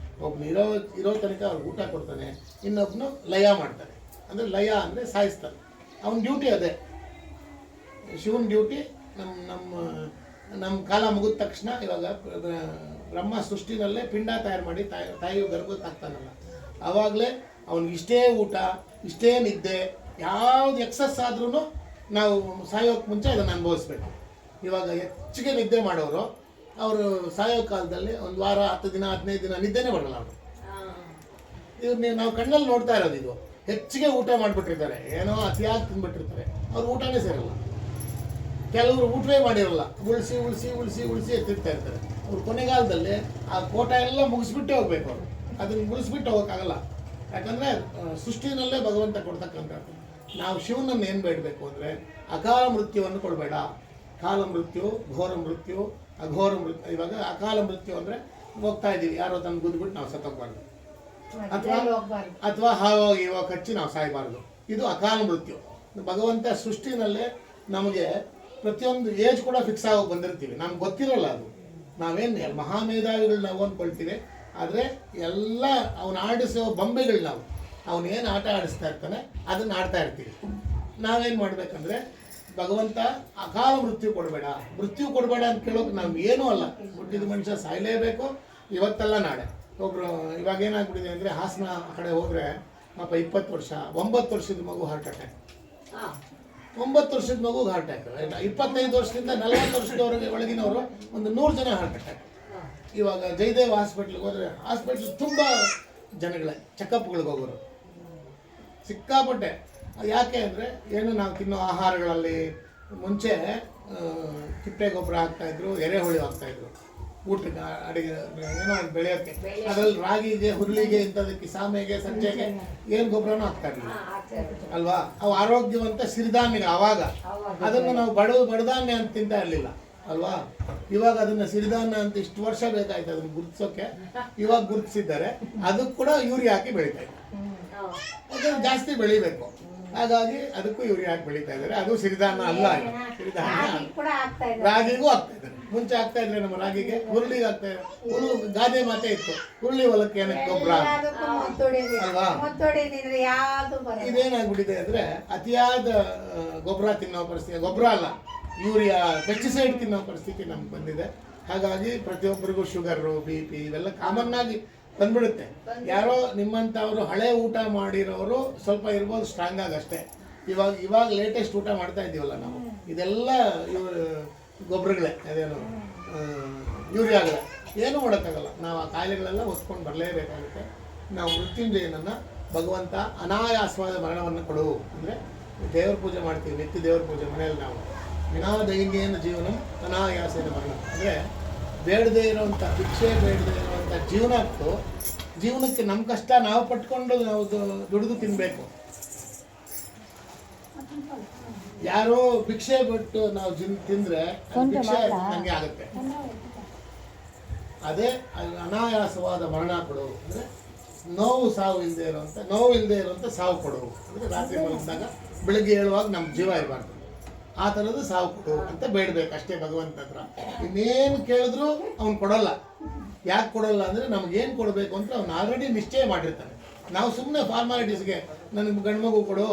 ಒಬ್ಬನು ಇರೋ ತನಕ ಅವ್ರಿಗೆ ಊಟ ಕೊಡ್ತಾನೆ, ಇನ್ನೊಬ್ಬನು ಲಯ ಮಾಡ್ತಾನೆ. ಅಂದರೆ ಲಯ ಅಂದರೆ ಸಾಯಿಸ್ತಾನೆ. ಅವನ ಡ್ಯೂಟಿ ಅದೇ. ಶಿವನ ಡ್ಯೂಟಿ ನಮ್ಮ ನಮ್ಮ ಕಾಲ ಮುಗಿದ ತಕ್ಷಣ ಇವಾಗ ಬ್ರಹ್ಮ ಸೃಷ್ಟಿನಲ್ಲೇ ಪಿಂಡ ತಯಾರು ಮಾಡಿ ತಾಯಿಯು ಗರ್ಭಕ್ಕೆ ಹಾಕ್ತಾನಲ್ಲ, ಆವಾಗಲೇ ಅವ್ನಿಗೆ ಇಷ್ಟೇ ಊಟ, ಇಷ್ಟೇ ನಿದ್ದೆ, ಯಾವ್ದು ಎಕ್ಸಸ್ ಆದ್ರೂ ನಾವು ಸಾಯೋಕ್ಕೆ ಮುಂಚೆ ಅದನ್ನು ಅನುಭವಿಸ್ಬೇಕು. ಇವಾಗ ಹೆಚ್ಚಿಗೆ ನಿದ್ದೆ ಮಾಡೋರು ಅವರು ಸಾಯೋ ಕಾಲದಲ್ಲಿ ಒಂದು ವಾರ 10 ದಿನ 15 ದಿನ ನಿದ್ದೆನೇ ಬರಲ್ಲ ಅವರು. ಇವ್ರು ನಾವು ಕಣ್ಣಲ್ಲಿ ನೋಡ್ತಾ ಇರೋದು. ಇದು ಹೆಚ್ಚಿಗೆ ಊಟ ಮಾಡಿಬಿಟ್ಟಿರ್ತಾರೆ, ಏನೋ ಅತಿಯಾಗಿ ತಿಂದ್ಬಿಟ್ಟಿರ್ತಾರೆ, ಅವ್ರು ಊಟನೇ ಸೇರಲ್ಲ. ಕೆಲವರು ಊಟವೇ ಮಾಡಿರಲ್ಲ, ಉಳಿಸಿ ಉಳಿಸಿ ಉಳಿಸಿ ಉಳಿಸಿ ಎತ್ತಿರ್ತಾ ಇರ್ತಾರೆ. ಅವ್ರು ಕೊನೆಗಾಲದಲ್ಲಿ ಆ ಕೋಟ ಎಲ್ಲ ಮುಗಿಸ್ಬಿಟ್ಟೇ ಹೋಗ್ಬೇಕು. ಅವರು ಅದನ್ನು ಮುಗಿಸ್ಬಿಟ್ಟು ಹೋಗೋಕ್ಕಾಗಲ್ಲ. ಯಾಕಂದರೆ ಸೃಷ್ಟಿನಲ್ಲೇ ಭಗವಂತ ಕೊಡ್ತಕ್ಕಂಥದ್ದು. ನಾವು ಶಿವನನ್ನು ಏನು ಬೇಡಬೇಕು ಅಂದರೆ ಅಕಾಲ ಮೃತ್ಯುವನ್ನು ಕೊಡಬೇಡ. ಕಾಲ ಮೃತ್ಯು, ಘೋರ ಮೃತ್ಯು, ಅಘೋರ ಮೃತ್ಯು. ಇವಾಗ ಅಕಾಲ ಮೃತ್ಯು ಅಂದರೆ ಹೋಗ್ತಾ ಇದ್ದೀವಿ, ಯಾರೋ ತಂದು ಗುದ್ಬಿಟ್ಟು ನಾವು ಸತ್ತೋಗ್ಬಾರ್ದು, ಅಥವಾ ಹಾವು ಇವಾಗ ಕಚ್ಚಿ ನಾವು ಸಾಯಬಾರ್ದು. ಇದು ಅಕಾಲ ಮೃತ್ಯು. ಭಗವಂತ ಸೃಷ್ಟಿನಲ್ಲೇ ನಮಗೆ ಪ್ರತಿಯೊಂದು ಏಜ್ ಕೂಡ ಫಿಕ್ಸ್ ಆಗೋಗಿ ಬಂದಿರ್ತೀವಿ, ನಮ್ಗೆ ಗೊತ್ತಿರೋಲ್ಲ ಅದು. ನಾವೇನು ಮಹಾಮೇಧಾವಿಗಳು ನಾವು ಅಂದ್ಕೊಳ್ತೀವಿ, ಆದರೆ ಎಲ್ಲ ಅವನು ಆಡಿಸೋ ಬೊಂಬೆಗಳು ನಾವು. ಅವನೇನು ಆಟ ಆಡಿಸ್ತಾ ಇರ್ತಾನೆ ಅದನ್ನು ಆಡ್ತಾ ಇರ್ತೀವಿ. ನಾವೇನು ಮಾಡಬೇಕಂದ್ರೆ ಭಗವಂತ ಅಕಾಲ ಮೃತ್ಯು ಕೊಡಬೇಡ, ಮೃತ್ಯು ಕೊಡಬೇಡ ಅಂತ ಕೇಳೋಕೆ ನಾವು ಏನೂ ಅಲ್ಲ. ಹುಟ್ಟಿದ ಮನುಷ್ಯ ಸಾಯಲೇಬೇಕು, ಇವತ್ತಲ್ಲ ನಾಳೆ. ಒಬ್ಬರು ಇವಾಗ ಏನಾಗ್ಬಿಟ್ಟಿದೆ ಅಂದರೆ ಹಾಸನ ಆ ಕಡೆ ಹೋದರೆ ಪಾಪ 20 ವರ್ಷ 9 ವರ್ಷದ ಮಗು ಹಾರ್ಟ್ ಅಟ್ಯಾಕ್. 9 ವರ್ಷದ ಮಗುಗೆ ಹಾರ್ಟ್ ಅಟ್ಯಾಕ್. 25 ವರ್ಷದಿಂದ 40 ವರ್ಷದವರೆಗೆ ಒಳಗಿನವರು ಒಂದು 100 ಜನ ಹಾರ್ಟ್ ಅಟ್ಯಾಕ್. ಇವಾಗ ಜಯದೇವ ಹಾಸ್ಪಿಟ್ಲಿಗೆ ಹೋದರೆ ಹಾಸ್ಪಿಟ್ಲ್ ತುಂಬ ಜನಗಳೇ ಚೆಕಪ್ಗಳಿಗೆ ಹೋಗೋರು ಸಿಕ್ಕಾಪಟ್ಟೆ. ಯಾಕೆ ಅಂದರೆ ಏನು ನಾವು ತಿನ್ನೋ ಆಹಾರಗಳಲ್ಲಿ ಮುಂಚೆ ತಿಪ್ಪೆ ಗೊಬ್ಬರ ಹಾಕ್ತಾಯಿದ್ರು, ಎರೆಹುಳಿ ಹಾಕ್ತಾಯಿದ್ರು ಊಟಕ್ಕೆ, ಅಡಿಗೆ ಏನೋ ಒಂದು ಬೆಳೆಯೋಕ್ಕೆ. ಅದರಲ್ಲಿ ರಾಗಿಗೆ, ಹುರುಳಿಗೆ, ಇಂಥದಕ್ಕೆ, ಸಾಮೆಗೆ, ಸಜ್ಜೆಗೆ ಏನು ಗೊಬ್ಬರನೂ ಹಾಕ್ತಾ ಇರಲಿಲ್ಲ ಅಲ್ವಾ. ಅವು ಆರೋಗ್ಯವಂತ ಸಿರಿಧಾನ್ಯ. ಆವಾಗ ಅದನ್ನು ನಾವು ಬಡಧಾನ್ಯ ಅಂತ ತಿಂತಾ ಇರಲಿಲ್ಲ ಅಲ್ವಾ. ಇವಾಗ ಅದನ್ನು ಸಿರಿಧಾನ್ಯ ಅಂತ ಇಷ್ಟು ವರ್ಷ ಬೇಕಾಯ್ತು ಅದನ್ನು ಗುರುತಿಸೋಕೆ. ಇವಾಗ ಗುರುತಿಸಿದ್ದಾರೆ, ಅದಕ್ಕೆ ಕೂಡ ಯೂರಿಯಾ ಹಾಕಿ ಬೆಳೀತಾ ಇದ್ದಾರೆ. ಅದನ್ನು ಜಾಸ್ತಿ ಬೆಳಿಬೇಕು, ಹಾಗಾಗಿ ಅದಕ್ಕೂ ಯೂರಿಯಾ ಹಾಕಿ ಬೆಳೀತಾ ಇದ್ದಾರೆ. ಅದು ಸಿರಿಧಾನ್ಯ ಅಲ್ಲ, ಸಿರಿಧಾನ್ಯ. ರಾಗಿಗೂ ಹಾಕ್ತಾ ಇದ್ದಾರೆ. ಮುಂಚೆ ಆಗ್ತಾ ಇದ್ರೆ ನಮ್ಮ ರಾಗಿಗೆ, ಹುರುಳಿಗೆ ಆಗ್ತಾ ಇದೆ. ಗಾದೆ ಮಾತೆ ಇತ್ತು, ಹುರುಳಿ ಹೊಲಕ್ಕೆ ಏನಕ್ಕೆ ಗೊಬ್ಬರ ಅಲ್ವಾ. ಇದೇನಾಗ್ಬಿಟ್ಟಿದೆ ಅಂದರೆ ಅತಿಯಾದ ಗೊಬ್ಬರ ತಿನ್ನೋ ಪರಿಸ್ಥಿತಿ, ಗೊಬ್ಬರ ಅಲ್ಲ ಯೂರಿಯಾ, ಪೆಸ್ಟಿಸೈಡ್ ತಿನ್ನೋ ಪರಿಸ್ಥಿತಿ ನಮ್ಗೆ ಬಂದಿದೆ. ಹಾಗಾಗಿ ಪ್ರತಿಯೊಬ್ಬರಿಗೂ ಶುಗರು, BP ಇವೆಲ್ಲ ಕಾಮನ್ ಆಗಿ ಬಂದ್ಬಿಡುತ್ತೆ. ಯಾರೋ ನಿಮ್ಮಂಥವ್ರು ಹಳೆ ಊಟ ಮಾಡಿರೋರು ಸ್ವಲ್ಪ ಇರ್ಬೋದು ಸ್ಟ್ರಾಂಗ್ ಆಗಿ ಅಷ್ಟೇ. ಇವಾಗ ಲೇಟೆಸ್ಟ್ ಊಟ ಮಾಡ್ತಾ ಇದ್ದೀವಲ್ಲ ನಾವು, ಇದೆಲ್ಲ ಗೊಬ್ಬರಗಳೇ, ಅದೇನು ಯೂರಿಯಾಗಳೇ. ಏನೂ ಮಾಡೋಕ್ಕಾಗಲ್ಲ. ನಾವು ಆ ಕಾಯಿಲೆಗಳೆಲ್ಲ ಹೊತ್ಕೊಂಡು ಬರಲೇಬೇಕಾಗುತ್ತೆ. ನಾವು ಮೃತ್ಯುಂಜಯನನ್ನು ಭಗವಂತ ಅನಾಯಾಸವಾದ ಮರಣವನ್ನು ಕೊಡು ಅಂದರೆ ದೇವ್ರ ಪೂಜೆ ಮಾಡ್ತೀವಿ, ನಿತ್ಯ ದೇವ್ರ ಪೂಜೆ ಮನೆಯಲ್ಲಿ ನಾವು. ವಿನಾದೈನ್ಯೇನ ಜೀವನ ಅನಾಯಾಸೇನ ಮರಣ ಅಂದರೆ ಬೇಡದೇ ಇರೋವಂಥ, ಭಿಕ್ಷೆ ಬೇಡದೇ ಇರುವಂಥ ಜೀವನಕ್ಕೆ ನಮ್ಮ ಕಷ್ಟ ನಾವು ಪಟ್ಕೊಂಡು ನಾವು ದುಡಿದು ತಿನ್ನಬೇಕು. ಯಾರೋ ಭಿಕ್ಷೆ ಬಿಟ್ಟು ನಾವು ತಿಂದರೆ ಭಿಕ್ಷೆ ನನಗೆ ಆಗುತ್ತೆ. ಅದೇ ಅನಾಯಾಸವಾದ ಮರಣ ಕೊಡು ಅಂದರೆ ನೋವು ಇಲ್ಲದೆ ಇರುವಂಥ ಸಾವು ಕೊಡು ಅಂದರೆ ರಾತ್ರಿ ಮಲಗಿದಾಗ ಬೆಳಗ್ಗೆ ಹೇಳುವಾಗ ನಮ್ಮ ಜೀವ ಇರಬಾರ್ದು, ಆ ಥರದ್ದು ಸಾವು ಕೊಡು ಅಂತ ಬೇಡಬೇಕು ಅಷ್ಟೇ ಭಗವಂತ ಹತ್ರ. ಇನ್ನೇನು ಕೇಳಿದ್ರು ಅವ್ನು ಕೊಡೋಲ್ಲ. ಯಾಕೆ ಕೊಡೋಲ್ಲ ಅಂದರೆ ನಮಗೇನು ಕೊಡಬೇಕು ಅಂತ ಅವ್ನು ಆಲ್ರೆಡಿ ನಿಶ್ಚಯ ಮಾಡಿರ್ತಾನೆ. ನಾವು ಸುಮ್ಮನೆ ಫಾರ್ಮಾಲಿಟೀಸ್ಗೆ ನನಗೆ ಗಂಡು ಮಗು ಕೊಡು,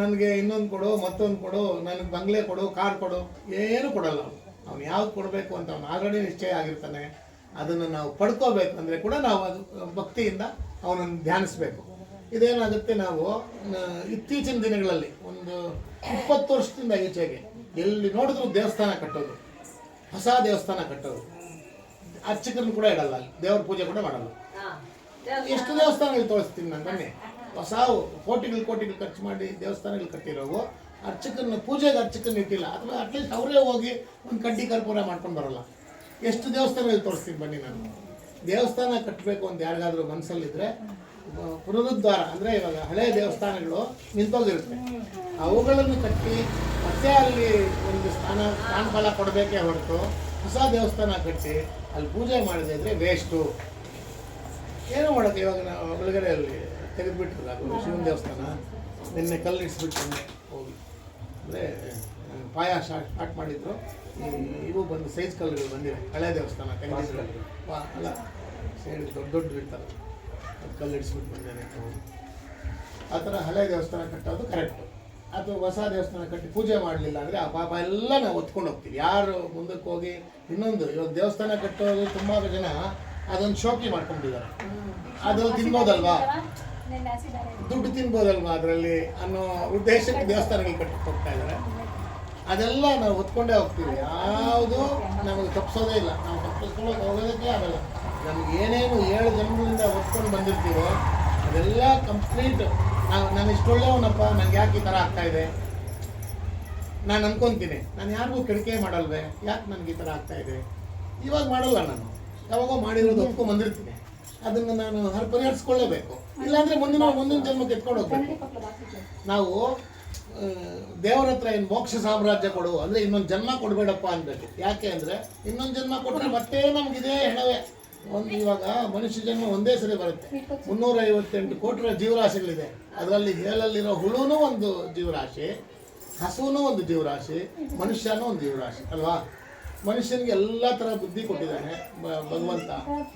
ನನಗೆ ಇನ್ನೊಂದು ಕೊಡು, ಮತ್ತೊಂದು ಕೊಡು, ನನಗೆ ಬಂಗ್ಲೆ ಕೊಡು, ಕಾರ್ ಕೊಡು, ಏನು ಕೊಡಲ್ಲ. ಅವ್ನು ಯಾವ್ದು ಕೊಡಬೇಕು ಅಂತ ಅವ್ನು ಆಲ್ರೆಡಿ ನಿಶ್ಚಯ ಆಗಿರ್ತಾನೆ. ಅದನ್ನು ನಾವು ಪಡ್ಕೋಬೇಕು ಅಂದರೆ ಕೂಡ ನಾವು ಅದು ಭಕ್ತಿಯಿಂದ ಅವನನ್ನು ಧ್ಯಾನಿಸ್ಬೇಕು. ಇದೇನಾಗುತ್ತೆ, ನಾವು ಇತ್ತೀಚಿನ ದಿನಗಳಲ್ಲಿ ಒಂದು 20 ವರ್ಷದಿಂದ ಈಚೆಗೆ ಎಲ್ಲಿ ನೋಡಿದ್ರು ದೇವಸ್ಥಾನ ಕಟ್ಟೋದು, ಹೊಸ ದೇವಸ್ಥಾನ ಕಟ್ಟೋದು, ಅರ್ಚಕರನ್ನು ಕೂಡ ಇಡಲ್ಲ, ಅಲ್ಲಿ ದೇವ್ರ ಪೂಜೆ ಕೂಡ ಮಾಡಲ್ಲ. ಎಷ್ಟು ದೇವಸ್ಥಾನಗಳು ತೋರಿಸ್ತೀನಿ ನಾನು, ಬನ್ನಿ. ಹೊಸ ಕೋಟಿಗಳು ಖರ್ಚು ಮಾಡಿ ದೇವಸ್ಥಾನಗಳು ಕಟ್ಟಿರೋವು, ಪೂಜೆಗೆ ಅರ್ಚಕರನ್ನ ಇಟ್ಟಿಲ್ಲ, ಅಥವಾ ಅಟ್ಲೀಸ್ಟ್ ಅವರೇ ಹೋಗಿ ಒಂದು ಕಡ್ಡಿ ಕರ್ಪೂರ ಮಾಡ್ಕೊಂಡು ಬರೋಲ್ಲ. ಎಷ್ಟು ದೇವಸ್ಥಾನಗಳು ತೋರಿಸ್ತೀನಿ ಬನ್ನಿ ನಾನು. ದೇವಸ್ಥಾನ ಕಟ್ಟಬೇಕು ಅಂತ ಯಾರಿಗಾದ್ರೂ ಮನಸ್ಸಲ್ಲಿದ್ದರೆ ಪುನರುದ್ಧಾರ ಅಂದರೆ ಇವಾಗ ಹಳೆಯ ದೇವಸ್ಥಾನಗಳು ನಿಂತೋಗಿರುತ್ತೆ, ಅವುಗಳನ್ನು ಕಟ್ಟಿ ಮತ್ತೆ ಅಲ್ಲಿ ಒಂದು ಸ್ಥಾನಫಲ ಕೊಡಬೇಕೇ ಹೊರತು ಹೊಸ ದೇವಸ್ಥಾನ ಕಟ್ಟಿ ಅಲ್ಲಿ ಪೂಜೆ ಮಾಡದೇ ಇದ್ರೆ ವೇಸ್ಟು. ಏನೋ ಮಾಡೋಕ್ಕೆ ಇವಾಗ ನಾವು ಬೆಳಗಡೆಯಲ್ಲಿ ತೆಗೆದುಬಿಟ್ರಲ್ಲ ಅದು ಶಿವನ ದೇವಸ್ಥಾನ, ನಿನ್ನೆ ಕಲ್ಲು ಇಡಿಸ್ಬಿಟ್ಟು ಹೋಗಿ ಅಂದರೆ ಪಾಯ ಸ್ಟಾರ್ಟ್ ಮಾಡಿದ್ರು. ಇವು ಬಂದು ಸೈಜ್ ಕಲ್ಲುಗಳು ಬಂದಿವೆ, ಹಳೆ ದೇವಸ್ಥಾನ ತೆಗೆದಿದ್ರು ಅಲ್ಲ, ಸೈಡ್ ದೊಡ್ಡ ಇರ್ತಾರೆ, ಅದು ಕಲ್ಲು ಇಡಿಸ್ಬಿಟ್ಟು ಬಂದೇನೆ. ಆ ಥರ ಹಳೆ ದೇವಸ್ಥಾನ ಕಟ್ಟೋದು ಕರೆಕ್ಟು. ಅಥವಾ ಹೊಸ ದೇವಸ್ಥಾನ ಕಟ್ಟಿ ಪೂಜೆ ಮಾಡಲಿಲ್ಲ ಅಂದರೆ ಆ ಪಾಪ ಎಲ್ಲ ನಾವು ಹೊತ್ಕೊಂಡು ಹೋಗ್ತೀವಿ. ಯಾರು ಮುಂದಕ್ಕೆ ಹೋಗಿ ಇನ್ನೊಂದು ಇವಾಗ ದೇವಸ್ಥಾನ ಕಟ್ಟೋದು ತುಂಬ ಜನ ಅದೊಂದು ಶೋಕಿ ಮಾಡ್ಕೊಂಡಿದ್ದಾರೆ. ಅದ್ರಲ್ಲಿ ತಿನ್ಬೋದಲ್ವಾ, ನಿನ್ನೆ ಆಸಿಡ್ ದುಡ್ಡು ತಿನ್ಬೋದಲ್ವಾ ಅದರಲ್ಲಿ ಅನ್ನೋ ಉದ್ದೇಶಕ್ಕೆ ದೇವಸ್ಥಾನಗಳು ಕಟ್ಟಕ್ಕೆ ಹೋಗ್ತಾ ಇದ್ದಾರೆ. ಅದೆಲ್ಲ ನಾವು ಹೊತ್ಕೊಂಡೇ ಹೋಗ್ತೀವಿ. ಯಾವುದು ನಮಗೆ ತಪ್ಪಿಸೋದೇ ಇಲ್ಲ. ನಾವು ತಪ್ಪಿಸ್ಕೊಳ್ಳೋಕೆ ಹೋಗೋದಕ್ಕೆ ಆಗಲ್ಲ. ನಮ್ಗೆ ಏನೇನು 7 ಜನ್ಮದಿಂದ ಹೊತ್ಕೊಂಡು ಬಂದಿರ್ತೀವೋ ಅದೆಲ್ಲ ಕಂಪ್ಲೀಟ್. ನಾನು ಇಷ್ಟೊಳ್ಳೆವನಪ್ಪ, ನಂಗೆ ಯಾಕೆ ಈ ಥರ ಆಗ್ತಾ ಇದೆ ನಾನು ಅನ್ಕೊತೀನಿ. ನಾನು ಯಾರಿಗೂ ಕೆಡಿಕೆ ಮಾಡಲ್ವೇ, ಯಾಕೆ ನನಗೆ ಈ ಥರ ಆಗ್ತಾ ಇದೆ? ಇವಾಗ ಮಾಡಲ್ಲ, ನಾನು ಯಾವಾಗೋ ಮಾಡಿರೋದು ಒಪ್ಕೊಂಡು ಬಂದಿರ್ತೀನಿ. ಅದನ್ನು ನಾನು ಪರಿಹರಿಸ್ಕೊಳ್ಳೇಬೇಕು. ಇಲ್ಲಾಂದರೆ ಮುಂದಿನ ಜನ್ಮಕ್ಕೆ ಎತ್ಕೊಂಡು ಹೋಗ್ಬೇಕು. ನಾವು ದೇವರ ಹತ್ರ ಏನು ಮೋಕ್ಷ ಸಾಮ್ರಾಜ್ಯ ಕೊಡು ಅಂದರೆ ಇನ್ನೊಂದು ಜನ್ಮ ಕೊಡಬೇಡಪ್ಪ ಅನ್ಬೇಕು. ಯಾಕೆ ಅಂದರೆ ಇನ್ನೊಂದು ಜನ್ಮ ಕೊಟ್ಟರೆ ಮತ್ತೆ ನಮಗಿದೆ ಹೆಣವೇ. ಇವಾಗ ಮನುಷ್ಯ ಜನ್ಮ ಒಂದೇ ಸರಿ ಬರುತ್ತೆ. 358 ಕೋಟಿ ಜೀವರಾಶಿಗಳಿದೆ. ಅದರಲ್ಲಿ ಹೇಳಲ್ಲಿರೋ ಹುಳುನೂ ಒಂದು ಜೀವರಾಶಿ, ಹಸುನೂ ಒಂದು ಜೀವರಾಶಿ, ಮನುಷ್ಯನೂ ಒಂದು ಜೀವರಾಶಿ ಅಲ್ವಾ? ಮನುಷ್ಯನಿಗೆ ಎಲ್ಲ ಥರ ಬುದ್ಧಿ ಕೊಟ್ಟಿದ್ದಾನೆ ಭಗವಂತ.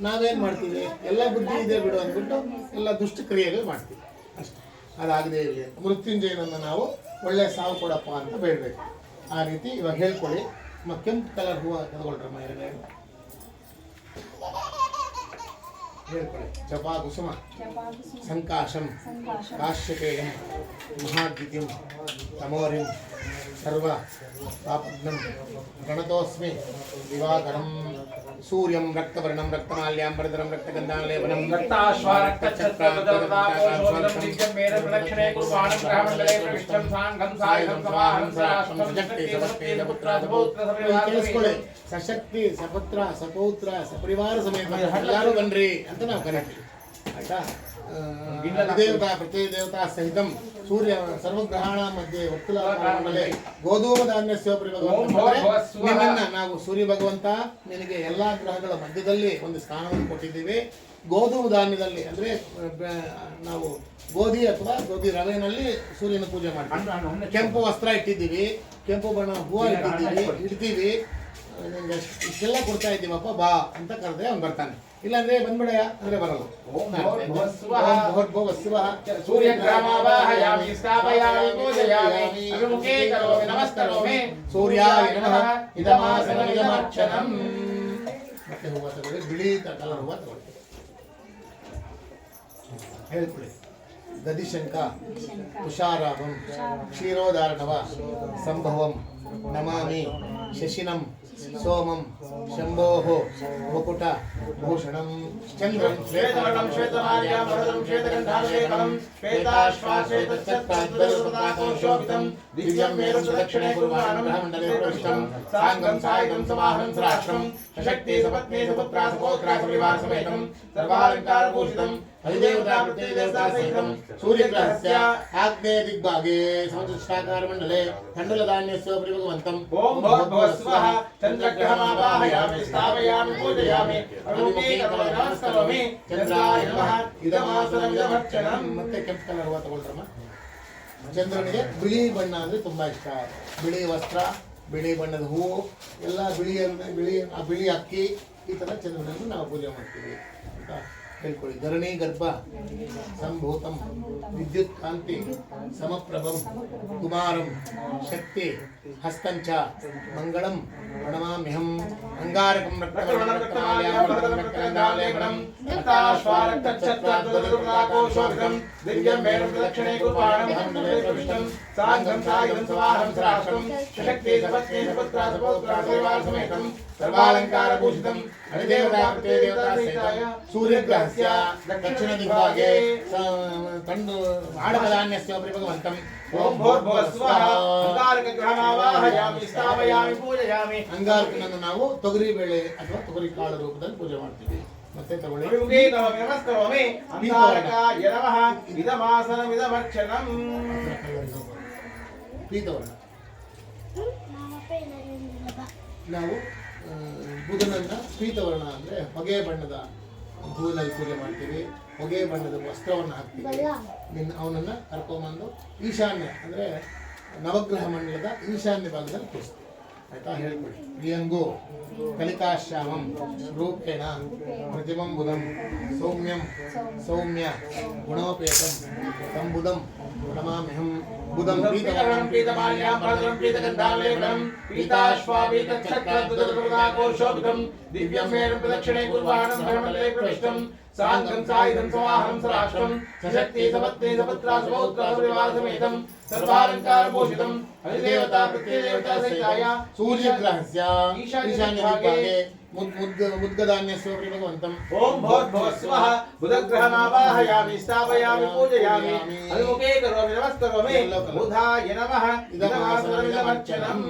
ನಾವೇನು ಮಾಡ್ತೀವಿ? ಎಲ್ಲ ಬುದ್ಧಿ ಇದೆ ಬಿಡು ಅಂದ್ಬಿಟ್ಟು ಎಲ್ಲ ದುಷ್ಟಕ್ರಿಯೆಗಳು ಮಾಡ್ತೀವಿ ಅಷ್ಟೇ. ಅದಾಗದೇ ಇರಲಿ ಅಂತ ಮೃತ್ಯುಂಜಯನನ್ನು ನಾವು ಒಳ್ಳೆ ಸಾವು ಕೊಡಪ್ಪ ಅಂತ ಬೇಡಬೇಕು. ಆ ರೀತಿ ಇವಾಗ ಹೇಳ್ಕೊಳ್ಳಿ. ಕೆಂಪು ಕಲರ್ ಹೂವು ತಗೊಳ್ರಮ್ಮ ಎರಡೇ ಹೇಳ್ಕೊಳ್ಳಿ. ಜಪಾ ಕುಸುಮ ಸಂಕಾಶಂ ಕಾಶ್ಯಪೇಯಂ ಮಹಾದ್ವಿತೀಯಂ ತಮೋರಿಂ ಸರ್ವ ಪಾಪಗ್ನಂ ಗಣತೋಸ್ಮಿ ದಿವಾಕರಂ ಸೂರ್ಯಂ ರಕ್ತವರ್ಣಂ ರಕ್ತಮಾಲ್ಯಾಂಬರಧರಂ ರಕ್ತಗಂಧಾಲೇಪನಂ ಕೇಳಿಸ್ಕೊಳ್ಳಿ. ಸಶಕ್ತಿ ಸಪುತ್ರ ಸಪೌತ್ರ ಸಪರಿವಾರ ಸಮೇತ ಎಲ್ಲರೂ ಬನ್ರಿ ಅಂತ ನಾವು ಕರೀತೀವಿ. ಆಯ್ತಾ? ದೇವತಾ ಪ್ರತಿದೇವತಾ ಸಹಿತಂ ಸೂರ್ಯ ಸರ್ವಗ್ರಹಣ ಮಧ್ಯೆ ವರ್ತುಲೇ ಗೋಧೂಮ ಧಾನ್ಯಸ್ಯೋಪರಿ ಭಗವಂತ. ನಿನ್ನನ್ನು ನಾವು ಸೂರ್ಯ ಭಗವಂತ ನಿನಗೆ ಎಲ್ಲ ಗ್ರಹಗಳ ಮಧ್ಯದಲ್ಲಿ ಒಂದು ಸ್ಥಾನವನ್ನು ಕೊಟ್ಟಿದ್ದೀವಿ. ಗೋಧೂಮ ಧಾನ್ಯದಲ್ಲಿ ಅಂದರೆ ನಾವು ಗೋಧಿ ಅಥವಾ ಗೋಧಿ ರವೆನಲ್ಲಿ ಸೂರ್ಯನ ಪೂಜೆ ಮಾಡ್ತೀವಿ. ಕೆಂಪು ವಸ್ತ್ರ ಇಟ್ಟಿದ್ದೀವಿ, ಕೆಂಪು ಬಣ್ಣ ಹೂವು ಇಡ್ತೀವಿ. ನಿಮ್ಗೆ ಇಷ್ಟೆಲ್ಲ ಕೊಡ್ತಾ ಇದ್ದೀವಪ್ಪ ಬಾ ಅಂತ ಕರೆದ್ರೆ ಅವ್ನು ಬರ್ತಾನೆ. ಇಲ್ಲಾಂದ್ರೆ ಬಂದ್ಬಿಡಯ ಅಂದ್ರೆ ಬರಲ್ಲ. ಮತ್ತೆ ಹೂವು ತಗೊಳ್ಳಿ, ಬಿಳಿ ಕಲರ್ ಹೂವು ತಗೊಳ್ಳಿ. ಹೇಳ್ಕೊಳ್ಳಿ. ಗದಿಶಂಕ ತುಷಾರಾಭಂ ಕ್ಷೀರೋದಾರ್ಣವ ಸಂಭವಂ ನಮಾಮಿ ಶಶಿನಂ ಸೋಮಂ ಶಂಭೋಃ ಮುಕುಟ ಭೂಷಣಂ ಚಂದ್ರಂ ಶ್ವೇತವರ್ಣಂ ಶ್ವೇತಮಾಲ್ಯಂ ವರದಂ ಶ್ವೇತಗಂಧಾಲೇಪನಂ ಶ್ವೇತಾಶ್ವಾಶ್ವೇತಚ್ಛತ್ತಾದ್ಭುತಪತಾಕೋಶೋಭಿತಂ ದಿವ್ಯಂ ಮೇರು ಸುದಕ್ಷಿಣೇ ಕುರ್ವಾಣಂ ಬ್ರಹ್ಮಮಂಡಲೇ ಪ್ರವಿಷ್ಟಂ ಸಾಂಗಂ ಸಾಯಿಗಂ ಸಮಾಹಂ ಸರಾಶ್ರಂ ಸಶಕ್ತಿ ಸಪತ್ನಿ ಸಪುತ್ರ ಸಪೌತ್ರ ಸಪರಿವಾರ ಸಮೇತಂ ಸರ್ವಾಲಂಕಾರಭೂಷಿತಂ ಅಧಿದೇವತಾ ಪ್ರತಿದೇವತಾ ಸಹಿತಂ ಸೂರ್ಯಗ್ರಹಸ್ಯ ಆಗ್ನೇಯ ದಿಗ್ಭಾಗೆ ಸಮಚತುಷ್ಟಾಕಾರ ಮಂಡಲೆ ಖಂಡಲಧಾನ್ಯಸ್ಯೋಪರಿ ಭಗವಂತಂ ಓಂ ಭೋರ್ಭುವಸ್ವಃ ಚಂದ್ರಗ್ರಹಮಾವಾಹಯಾಮಿ ಸ್ಥಾಪಯಾಮಿ ಪೂಜಯಾಮಿ ಅನುಮೋದಯಾಮಿ ನಮಸ್ಕರೋಮಿ ಚಂದ್ರಾಯ ನಮಃ ಇದಮಾಸನಮಿದಮರ್ಚನಂ. ಮತ್ತೆ ಕೆಂಪು ಕಲರ್ ಹೂವು ತಗೊಳ್ರಮ್ಮ. ಚಂದ್ರನಿಗೆ ಬಿಳಿ ಬಣ್ಣ ಅಂದರೆ ತುಂಬ ಇಷ್ಟ. ಬಿಳಿ ವಸ್ತ್ರ, ಬಿಳಿ ಬಣ್ಣದ ಹೂವು, ಎಲ್ಲ ಬಿಳಿ ಅಕ್ಕಿ, ಈ ಥರ ಚಂದ್ರನನ್ನು ನಾವು ಪೂಜೆ ಮಾಡ್ತೀವಿ ಅಂತ ಹೇಳ್ಕೊಳ್ಳಿ. ಧರಣಿ ಗರ್ಭ ಸಂಭೂತಂ ವಿದ್ಯುತ್ ಕಾಂತಿ ಸಮಪ್ರಭಂ ಕುಮಾರಂ ಶಕ್ತಿ ಹಸ್ತಂಚ ಮಂಗಳಂ ಪ್ರಣಮಾಮ್ಯಹಂ ಅಂಗಾರಕಂ ರಕ್ತಮಾಲ್ಯಾಂ ರಕ್ತಗಂಧಾಲೇಪನಂ ದಿವ್ಯಂ ಮೇರು ಪ್ರದಕ್ಷಿಣೇ ಕುರ್ವಾಣಂ ಬ್ರಹ್ಮಮಂಡಲೇ ಪ್ರವಿಷ್ಟಂ ಸಾಂಗಂ ಸಾಯಿಗಂ ಸಮಾಹಂ ಸರಾಶ್ರಂ ಸಶಕ್ತಿ ಸಪತ್ನಿ ಸಪುತ್ರ ಸಪೌತ್ರ ಸಪರಿವಾರ ಸಮೇತಂ ಸರ್ವಾಲಂಕಾರಭೂಷಿತಂ ಅಧಿದೇವತಾ ಪ್ರತಿದೇವತಾ ಸಹಿತಂ ಸೂರ್ಯಗ್ರಹಸ್ಯ ದಕ್ಷಿಣ ದಿಗ್ಭಾಗೆ ಆಡಕಧಾನ್ಯಸ್ಯೋಪರಿ ಭಗವಂತಂ ಓಂ ಭೋರ್ಭುವಸ್ವಃ ಅಂಗಾರಕಗ್ರಹಮಾವಾಹಯಾಮಿ ಸ್ಥಾಪಯಾಮಿ ಪೂಜಯಾಮಿ. ಅಂಗಾರಕನನ್ನು ನಾವು ತೊಗರಿ ಬೇಳೆ ಅಥವಾ ತೊಗರಿ ಕಾಳು ರೂಪದಲ್ಲಿ ಪೂಜೆ ಮಾಡ್ತೀವಿ. ಮತ್ತೆ ತಗೊಳ್ಳಿ. ನಮಸ್ಕರೋಮಿ ಅಂಗಾರಕಾಯ ನಮಃ ಇದಮಾಸನಮಿದಮರ್ಚನಂ. ಪೀತವರ್ಣ ನಾವು ಬುಧನನ್ನ ಪೀತವರ್ಣ ಅಂದರೆ ಹೊಗೆ ಬಣ್ಣದ ಹೂವಿನಲ್ಲಿ ಪೂಜೆ ಮಾಡ್ತೀವಿ. ಹೊಗೆ ಬಣ್ಣದ ವಸ್ತ್ರವನ್ನು ಹಾಕ್ತೀವಿ. ಅವನನ್ನು ಕರ್ಕೊಂಬಂದು ಈಶಾನ್ಯ ಅಂದರೆ ನವಗ್ರಹ ಮಂಡಲದ ಈಶಾನ್ಯ ಭಾಗದಲ್ಲಿ ಕೂರಿಸ್ತೀವಿ. ಆಯ್ತಾ? ಹೇಳ್ಕೊಳ್ಳಿ. ಪ್ರಿಯಂಗೋ ಕಲಿಕಾಶ್ಯಾಮಂ ರೂಪೇಣ ಪ್ರತಿಮಂ ಬುಧಂ ಸೌಮ್ಯಂ ಸೌಮ್ಯ ಗುಣೋಪೇತಂ ತಂಬುದಂ ಪ್ರಣಮಾಮ್ಯಹಂ बुधं पीतवर्णं पीतमाल्यां भरतरं पीतगन्धालेपनं पीताश्वापीतच्छत्रद्वदृताकोशोभितं दिव्यं मेरुं प्रदक्षिणे कुर्वाणं धर्ममण्डले प्रविष्टं साङ्गं सायुधं समाहनं सराष्ट्रं सशक्ति सपत्नी सपुत्रा सपौत्रा सपरिवारसमेतं सर्वालङ्कारभूषितं अधिदेवता प्रत्ययदेवता सहिताय सूर्यग्रहस्य ईशान्यदिग्भागे मुद्गदान्यस्य भगवन्तम् ओम भूर्भुवस्वः बुधग्रहमावाहयामि स्थापयामि पूजयामि अभिमुखे करोमि नमस्करोमि बुधाय नमः ಇದಮಾಸನಮಿದಮರ್ಚನಂ.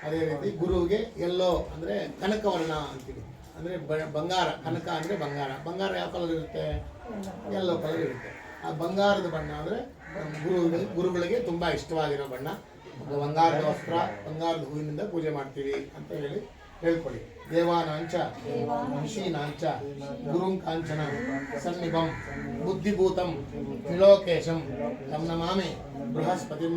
ಅದೇ ರೀತಿ ಗುರುವಿಗೆ ಎಲ್ಲೋ ಅಂದರೆ ಕನಕವರ್ಣ ಅಂತೀವಿ, ಅಂದರೆ ಬಂಗಾರ. ಕನಕ ಅಂದರೆ ಬಂಗಾರ. ಬಂಗಾರ ಯಾವ ಕಲರ್ ಇರುತ್ತೆ? ಎಲ್ಲೋ ಕಲರ್ ಇರುತ್ತೆ. ಆ ಬಂಗಾರದ ಬಣ್ಣ ಅಂದರೆ ಗುರುಗಳಿಗೆ ತುಂಬ ಇಷ್ಟವಾಗಿರೋ ಬಣ್ಣ. ಬಂಗಾರದ ವಸ್ತ್ರ, ಬಂಗಾರದ ಹೂವಿನಿಂದ ಪೂಜೆ ಮಾಡ್ತೀವಿ ಅಂತ ಹೇಳ್ಕೊಳ್ಳಿ. ದೇವಾನಾಂಚ ಋಷೀನಾಂಚ ಗುರುಂ ಕಾಂಚನ ಸನ್ನಿಭಂ ಬುದ್ಧಿಭೂತಂ ತ್ರಿಲೋಕೇಶಂ ತಂ ನಮಾಮಿ ಬೃಹಸ್ಪತಿಂ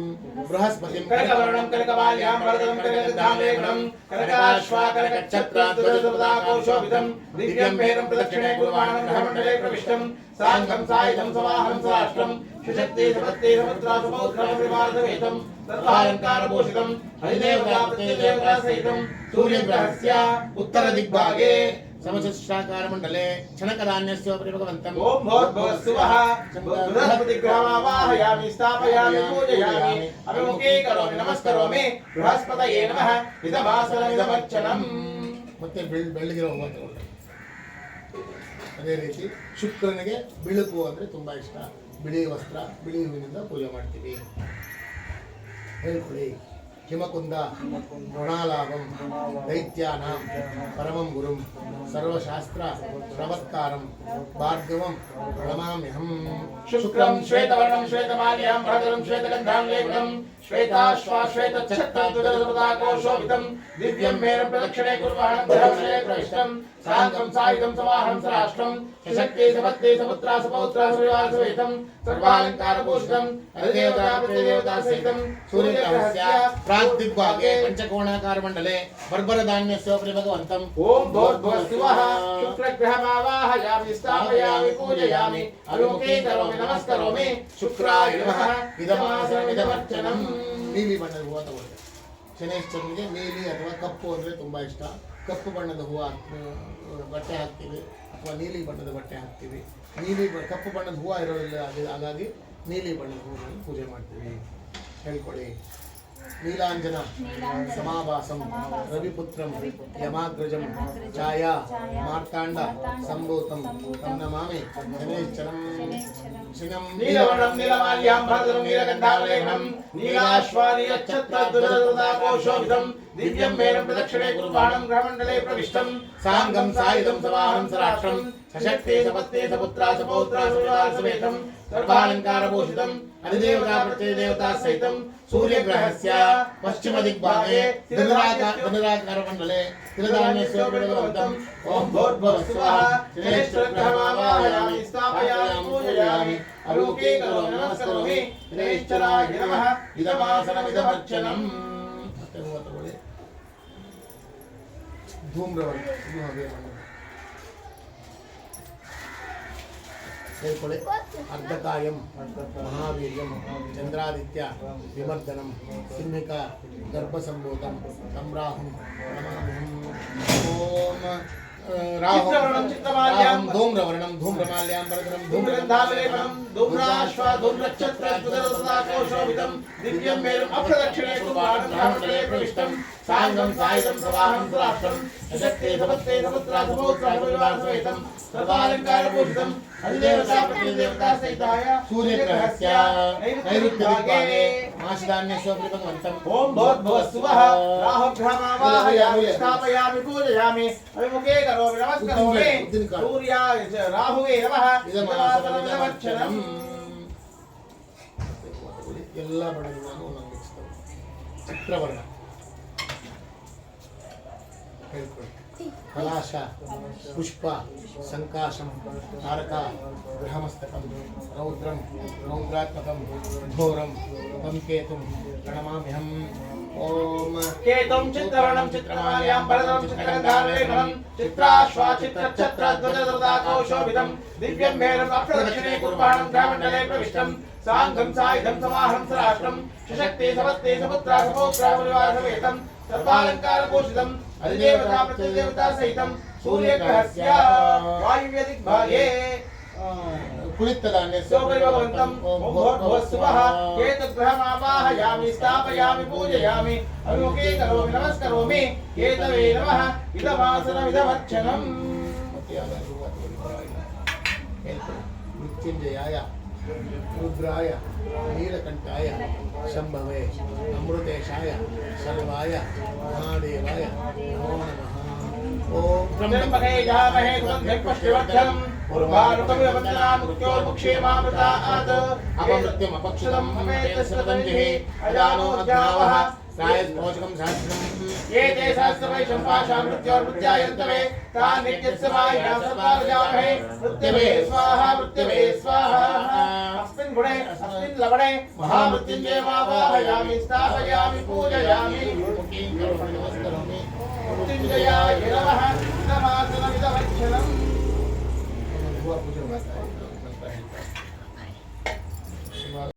ಕನಕವರ್ಣಂ ಕನಕಮಾಲ್ಯಾಂ ವರದಂ ಕನಕಧಾಮೇಘ್ನಂ ಕನಕಾಶ್ವಾ ಕನಕಛತ್ರದ್ವದೃತಾಕೋಶೋಭಿತಂ ದಿವ್ಯಂ ಮೇರುಂ ಪ್ರದಕ್ಷಿಣೆ ಕುರ್ವಾಣಂ ಗ್ರಹಮಂಡಲೆ ಪ್ರವಿಷ್ಟಂ ಸಾಂಗಂ ಸಾಯುಧಂ ಸವಾಹನಂ ಸರಾಷ್ಟ್ರಂ ಸುಶಕ್ತಿ ಸಪತ್ನಿ ಸಪುತ್ರಾ ಸಪೌತ್ರಾ ಸಪರಿವಾರಸಮೇತಂ ಸರ್ವಾಲಂಕಾರಭೂಷಿತಂ ಅಧಿದೇವತಾ ಪ್ರತ್ಯಯದೇವತಾ ಸಹಿತಂ ಸೂರ್ಯಗ್ರಹಸ್ಯ ಉತ್ತರ ದಿಗ್ಭಾಗೆ ಸಮಚತುಷ್ಟಾಕಾರ ಮಂಡಲೆ ಕ್ಷಣಕಧಾನ್ಯಸ್ಯ ಭಗವಂತಂ. ಓಂ ಭೂರ್ಭುವಸ್ಸುವಃ ಬೃಹಸ್ಪತಿಗ್ರಹಮಾವಾಹಯಾಮಿ ಸ್ಥಾಪಯಾಮಿ ಪೂಜಯಾಮಿ ಅಭಿಮುಖೇ ಕರೋಮಿ ನಮಸ್ಕರೋಮಿ ಬೃಹಸ್ಪತಯೇ ನಮಃ ಇದಮಾಸನಮಿದಮರ್ಚನಂ. ಮತ್ತೆ ಬೆಳ್ಳಗಿರೋ ಹೂವು ತಗೊಳ್ಳಿ. ಅದೇ ರೀತಿ ಶುಕ್ರನಿಗೆ ಬಿಳುಪು ಅಂದರೆ ತುಂಬ ಇಷ್ಟ. ಬಿಳಿ ವಸ್ತ್ರ, ಬಿಳಿ ಹೂವಿನಿಂದ ಪೂಜೆ ಮಾಡ್ತೀವಿ. ಹೇಳ್ಕೊಳ್ಳಿ. ಹಿಮಕುಂದ ಋಣಾಲಾಭಂ ದೈತ್ಯಾನಾಂ ಪರಮಂ ಗುರುಂ ಸರ್ವಶಾಸ್ತ್ರ ಪ್ರವಕ್ತಾರಂ ಭಾರ್ಗವಂ ಪ್ರಣಮಾಮ್ಯಹಂ. ಶುಕ್ರಂ ಶ್ವೇತವರ್ಣಂ ಶ್ವೇತಮಾಲ್ಯಾಂ ಭರತರಂ ಶ್ವೇತಗಂಧಾಂ ಲೇಪನಂ ಶ್ವೇತಾಶ್ವಾ ಶ್ವೇತಛತ್ರದ್ವದೃತಾಕೋಶೋಭಿತಂ ದಿವ್ಯಂ ಮೇರುಂ ಪ್ರದಕ್ಷಿಣೆ ಕುರ್ವಾಣಂ ಧರ್ಮಮಂಡಲೆ ಪ್ರವಿಷ್ಟಂ ಸಾಂಗಂ ಸಾಯುಧಂ ಸವಾಹನಂ ಸರಾಷ್ಟ್ರಂ ಸಶಕ್ತಿ ಸಪತ್ನಿ ಸಪುತ್ರಾ ಸಪೌತ್ರಾ ಸಪರಿವಾರಸಮೇತಂ ಸರ್ವಾಲಂಕಾರಭೂಷಿತಂ ಅಧಿದೇವತಾ ಪ್ರತ್ಯಯದೇವತಾ ಸಹಿತಂ ಸೂರ್ಯಗ್ರಹಸ್ಯ ಪ್ರಾಗ್ದಿಗ್ಭಾಗೆ ಪಂಚಕೋಣಾಕಾರ ಮಂಡಲೆ ಬರ್ಬರಧಾನ್ಯಸ್ಯ ಭಗವಂತಂ. ಓಂ ಭೂರ್ಭುವಸ್ಸುವಃ ಶುಕ್ರಗ್ರಹಮಾವಾಹಯಾಮಿ ಸ್ಥಾಪಯಾಮಿ ಪೂಜಯಾಮಿ ಅಭಿಮುಖೇ ಕರೋಮಿ ನಮಸ್ಕರೋಮಿ ಶುಕ್ರಾಯ ನಮಃ ಇದಮಾಸನಮಿದಮರ್ಚನಂ. ನೀಲಿ ಬಣ್ಣದ ಹೂವು ತಗೊಳ್ಳಿ. ಶನೇಶ್ವರನಿಗೆ ನೀಲಿ ಅಥವಾ ಕಪ್ಪು ಅಂದರೆ ತುಂಬ ಇಷ್ಟ. ಕಪ್ಪು ಬಣ್ಣದ ಹೂವು ಬಟ್ಟೆ ಹಾಕ್ತೀವಿ ಅಥವಾ ನೀಲಿ ಬಣ್ಣದ ಬಟ್ಟೆ ಹಾಕ್ತೀವಿ. ಕಪ್ಪು ಬಣ್ಣದ ಹೂವು ಇರೋದಿಲ್ಲ, ಹಾಗಾಗಿ ನೀಲಿ ಬಣ್ಣದ ಹೂವನ್ನು ಪೂಜೆ ಮಾಡ್ತೀವಿ. ಹೇಳ್ಕೊಳ್ಳಿ. ನೀಲಾಂಜನ ಸಮಾಭಾಸಂ ರವಿಪುತ್ರಂ ಯಮಾಗ್ರಜಂ ಛಾಯಾ ಮಾರ್ತಾಂಡ ಸಂಭೂತಂ ತಂ ನಮಾಮಿ ಶನೇಶ್ವರಂ. ನೀಲವರ್ಣಂ ನೀಲಮಾಲ್ಯಾಂ ಭರತರಂ ನೀಲಗಂಧಾಲೇಪನಂ ನೀಲಾಶ್ವಾನಿಯಚ್ಛತ್ರದ್ವದೃತಾಕೋಶೋಭಿತಂ ದಿವ್ಯಂ ಮೇರುಂ ಪ್ರದಕ್ಷಿಣೆ ಕುರ್ವಾಣಂ ಗ್ರಹಮಂಡಲೆ ಪ್ರವಿಷ್ಟಂ ಸಾಂಗಂ ಸಾಯುಧಂ ಸವಾಹನಂ ಸರಾಷ್ಟ್ರಂ ಸಶಕ್ತಿ ಸಪತ್ನಿ ಸಪುತ್ರಾ ಸಪೌತ್ರಾ ಸಪರಿವಾರಸಮೇತಂ ಸರ್ವಾಲಂಕಾರಭೂಷಿತಂ ಅಧಿದೇವತಾ ಪ್ರತ್ಯಯದೇವತಾ ಸಹಿತಂ ಸೂರ್ಯಗ್ರಹಸ್ಯ ಪಶ್ಚಿಮ ದಿಗ್ಭಾಗೆ ಧನುರಾಕಾರ ಮಂಡಲೆ ತಿಲಧಾನ್ಯಸ್ಯ ಭಗವಂತಂ. ಓಂ ಭೂರ್ಭುವಸ್ಸುವಃ ಶನೇಶ್ವರಗ್ರಹಮಾವಾಹಯಾಮಿ ಸ್ಥಾಪಯಾಮಿ ಪೂಜಯಾಮಿ ಅಭಿಮುಖೇ ಕರೋಮಿ ನಮಸ್ಕರೋಮಿ ಶನೇಶ್ವರಾಯ ನಮಃ ಇದಮಾಸನಮಿದಮರ್ಚನಂ. ಮತ್ತೆ ಹೂವು ತಗೊಳ್ಳಿ. ಧೂಮ್ರವರ್ಣ ಇದು ಹಾಗೆ ಬಣ್ಣ. ಹೇಳ್ಕೊಳ್ಳಿ. ಅರ್ಧಕಾಯಂ ಮಹಾವೀರ್ಯಂ ಚಂದ್ರಾದಿತ್ಯ ವಿಮರ್ದನಂ ಸಿಂಹಿಕ ಗರ್ಭಸಂಭೂತಂ ಸಂರಾಹುಂ ನಮಾಮ್ಯಹಂ. ಓಂ ಚಿತ್ರವರ್ಣಂ ಚಿತ್ರಮಾಲ್ಯಾಂ ಧೂಮ್ರವರ್ಣಂ ಧೂಮ್ರಮಾಲ್ಯಾಂ ಭರತರಂ ಧೂಮ್ರಗಂಧಾಲೇಪನಂ ಧೂಮ್ರಾಶ್ವಾ ಧೂಮ್ರಛತ್ರದ್ವದೃತಾಕೋಶೋಭಿತಂ ದಿವ್ಯಂ ಮೇರುಂ ಅಪ್ರದಕ್ಷಿಣೆ ಕುರ್ವಾಣಂ ಗ್ರಹಮಂಡಲೆ ಪ್ರವಿಷ್ಟಂ ಸಾಂಗಂ ಸಾಯುಧಂ ಸವಾಹನಂ ಸರಾಷ್ಟ್ರಂ ಸಶಕ್ತಿ ಸಪತ್ನಿ ಸಪುತ್ರಾ ಸಪೌತ್ರಾ ಸಪರಿವಾರಸಮೇತಂ ಸರ್ವಾಲಂಕಾರಭೂಷಿತಂ ಅಧಿದೇವತಾ ಪ್ರತ್ಯಯದೇವತಾ ಸಹಿತಾಯ ಸೂರ್ಯಗ್ರಹಸ್ಯ ನೈಋತ್ಯ ದಿಗ್ಭಾಗೆ ಮಾಸಧಾನ್ಯಸ್ಯ ಭಗವಂತಂ. ಓಂ ಭೂರ್ಭುವಸ್ಸುವಃ ರಾಹುಗ್ರಹಮಾವಾಹಯಾಮಿ ಸ್ಥಾಪಯಾಮಿ ಪೂಜಯಾಮಿ ಅಭಿಮುಖೇ ಕರೋಮಿ ನಮಸ್ಕರೋಮಿ ಸೂರ್ಯಾಯ ರಾಹುವೇ ನಮಃ ಇದಮಾಸನಮಿದಮರ್ಚನಂ. ಎಲ್ಲ ಬಣ್ಣಗಳನ್ನು ಒಂದೊಂದು ಮಿಕ್ಸ್ತವೆ. ಚಿತ್ರವರ್ಣ ಹೇಳ್ಕೊಳ್ಳಿ. ಕಲಾಶ ಪುಷ್ಪ ಸಂಕಾಶಂ ತಾರಕ ಗೃಹಮಸ್ತಕಂ ರೌದ್ರಂ ರೌದ್ರಾತ್ಮಕಂ ಘೋರಂ ಧೂಮಕೇತುಂ ಪ್ರಣಮಾಮ್ಯಹಂ. ओम केतुं चित्रवर्णं चित्रमाल्यां भरतं चित्रगन्धारलेखनं चित्राश्वा चित्रच्छत्रध्वजदृताकौशोभितं दिव्यं मेरुम् अप्रदक्षिणे कुर्वाणं ग्रामण्डले प्रविष्टं साङ्गं सायुधं समाहं सराष्ट्रं सशक्ते सपत्ते सपुत्रा सपौत्रा परिवारसमेतं सर्वालङ्कारभूषितम् अधिदेवता प्रतिदेवता सहितं सूर्यग्रहस्य वायुव्यदिग्भागे कुलितदान्य सोपरिभवन्तं भूर्भुवस्सुवः एतद्ग्रहमावाहयामि स्थापयामि पूजयामि अभिमुखे करोमि नमस्करोमि एतवे नमः इदमासनमिदमर्चनम् मृत्युंजयाय रुद्राय नीलकंठाय शंभवे अमृतेशाय सर्वाय महादेवाय नमो नमः ओम त्र्यम्बके जहामहे सुगन्धिं पुष्टिवर्धनम् उर्वारुकमिव मृत्योर्मुक्षेमामृतात् अपमृत्युम् अपक्षितम् अमेतस्वतञ्जिः अजानो अध्यावः प्रायस्पोषकं सहस्रम् ये ते सहस्रवैशं पाशा मृत्योर्मृत्यायन्तवे तान् नित्यत्समाया सर्वार्जामहे मृत्यवे स्वाहा मृत्यवे स्वाहा अस्मिन् गुणे अस्मिन् लवणे महामृत्युञ्जयमावाहयामि स्थापयामि पूजयामि मृत्युञ्जयाय नमः इदमासनमिदमर्चनम्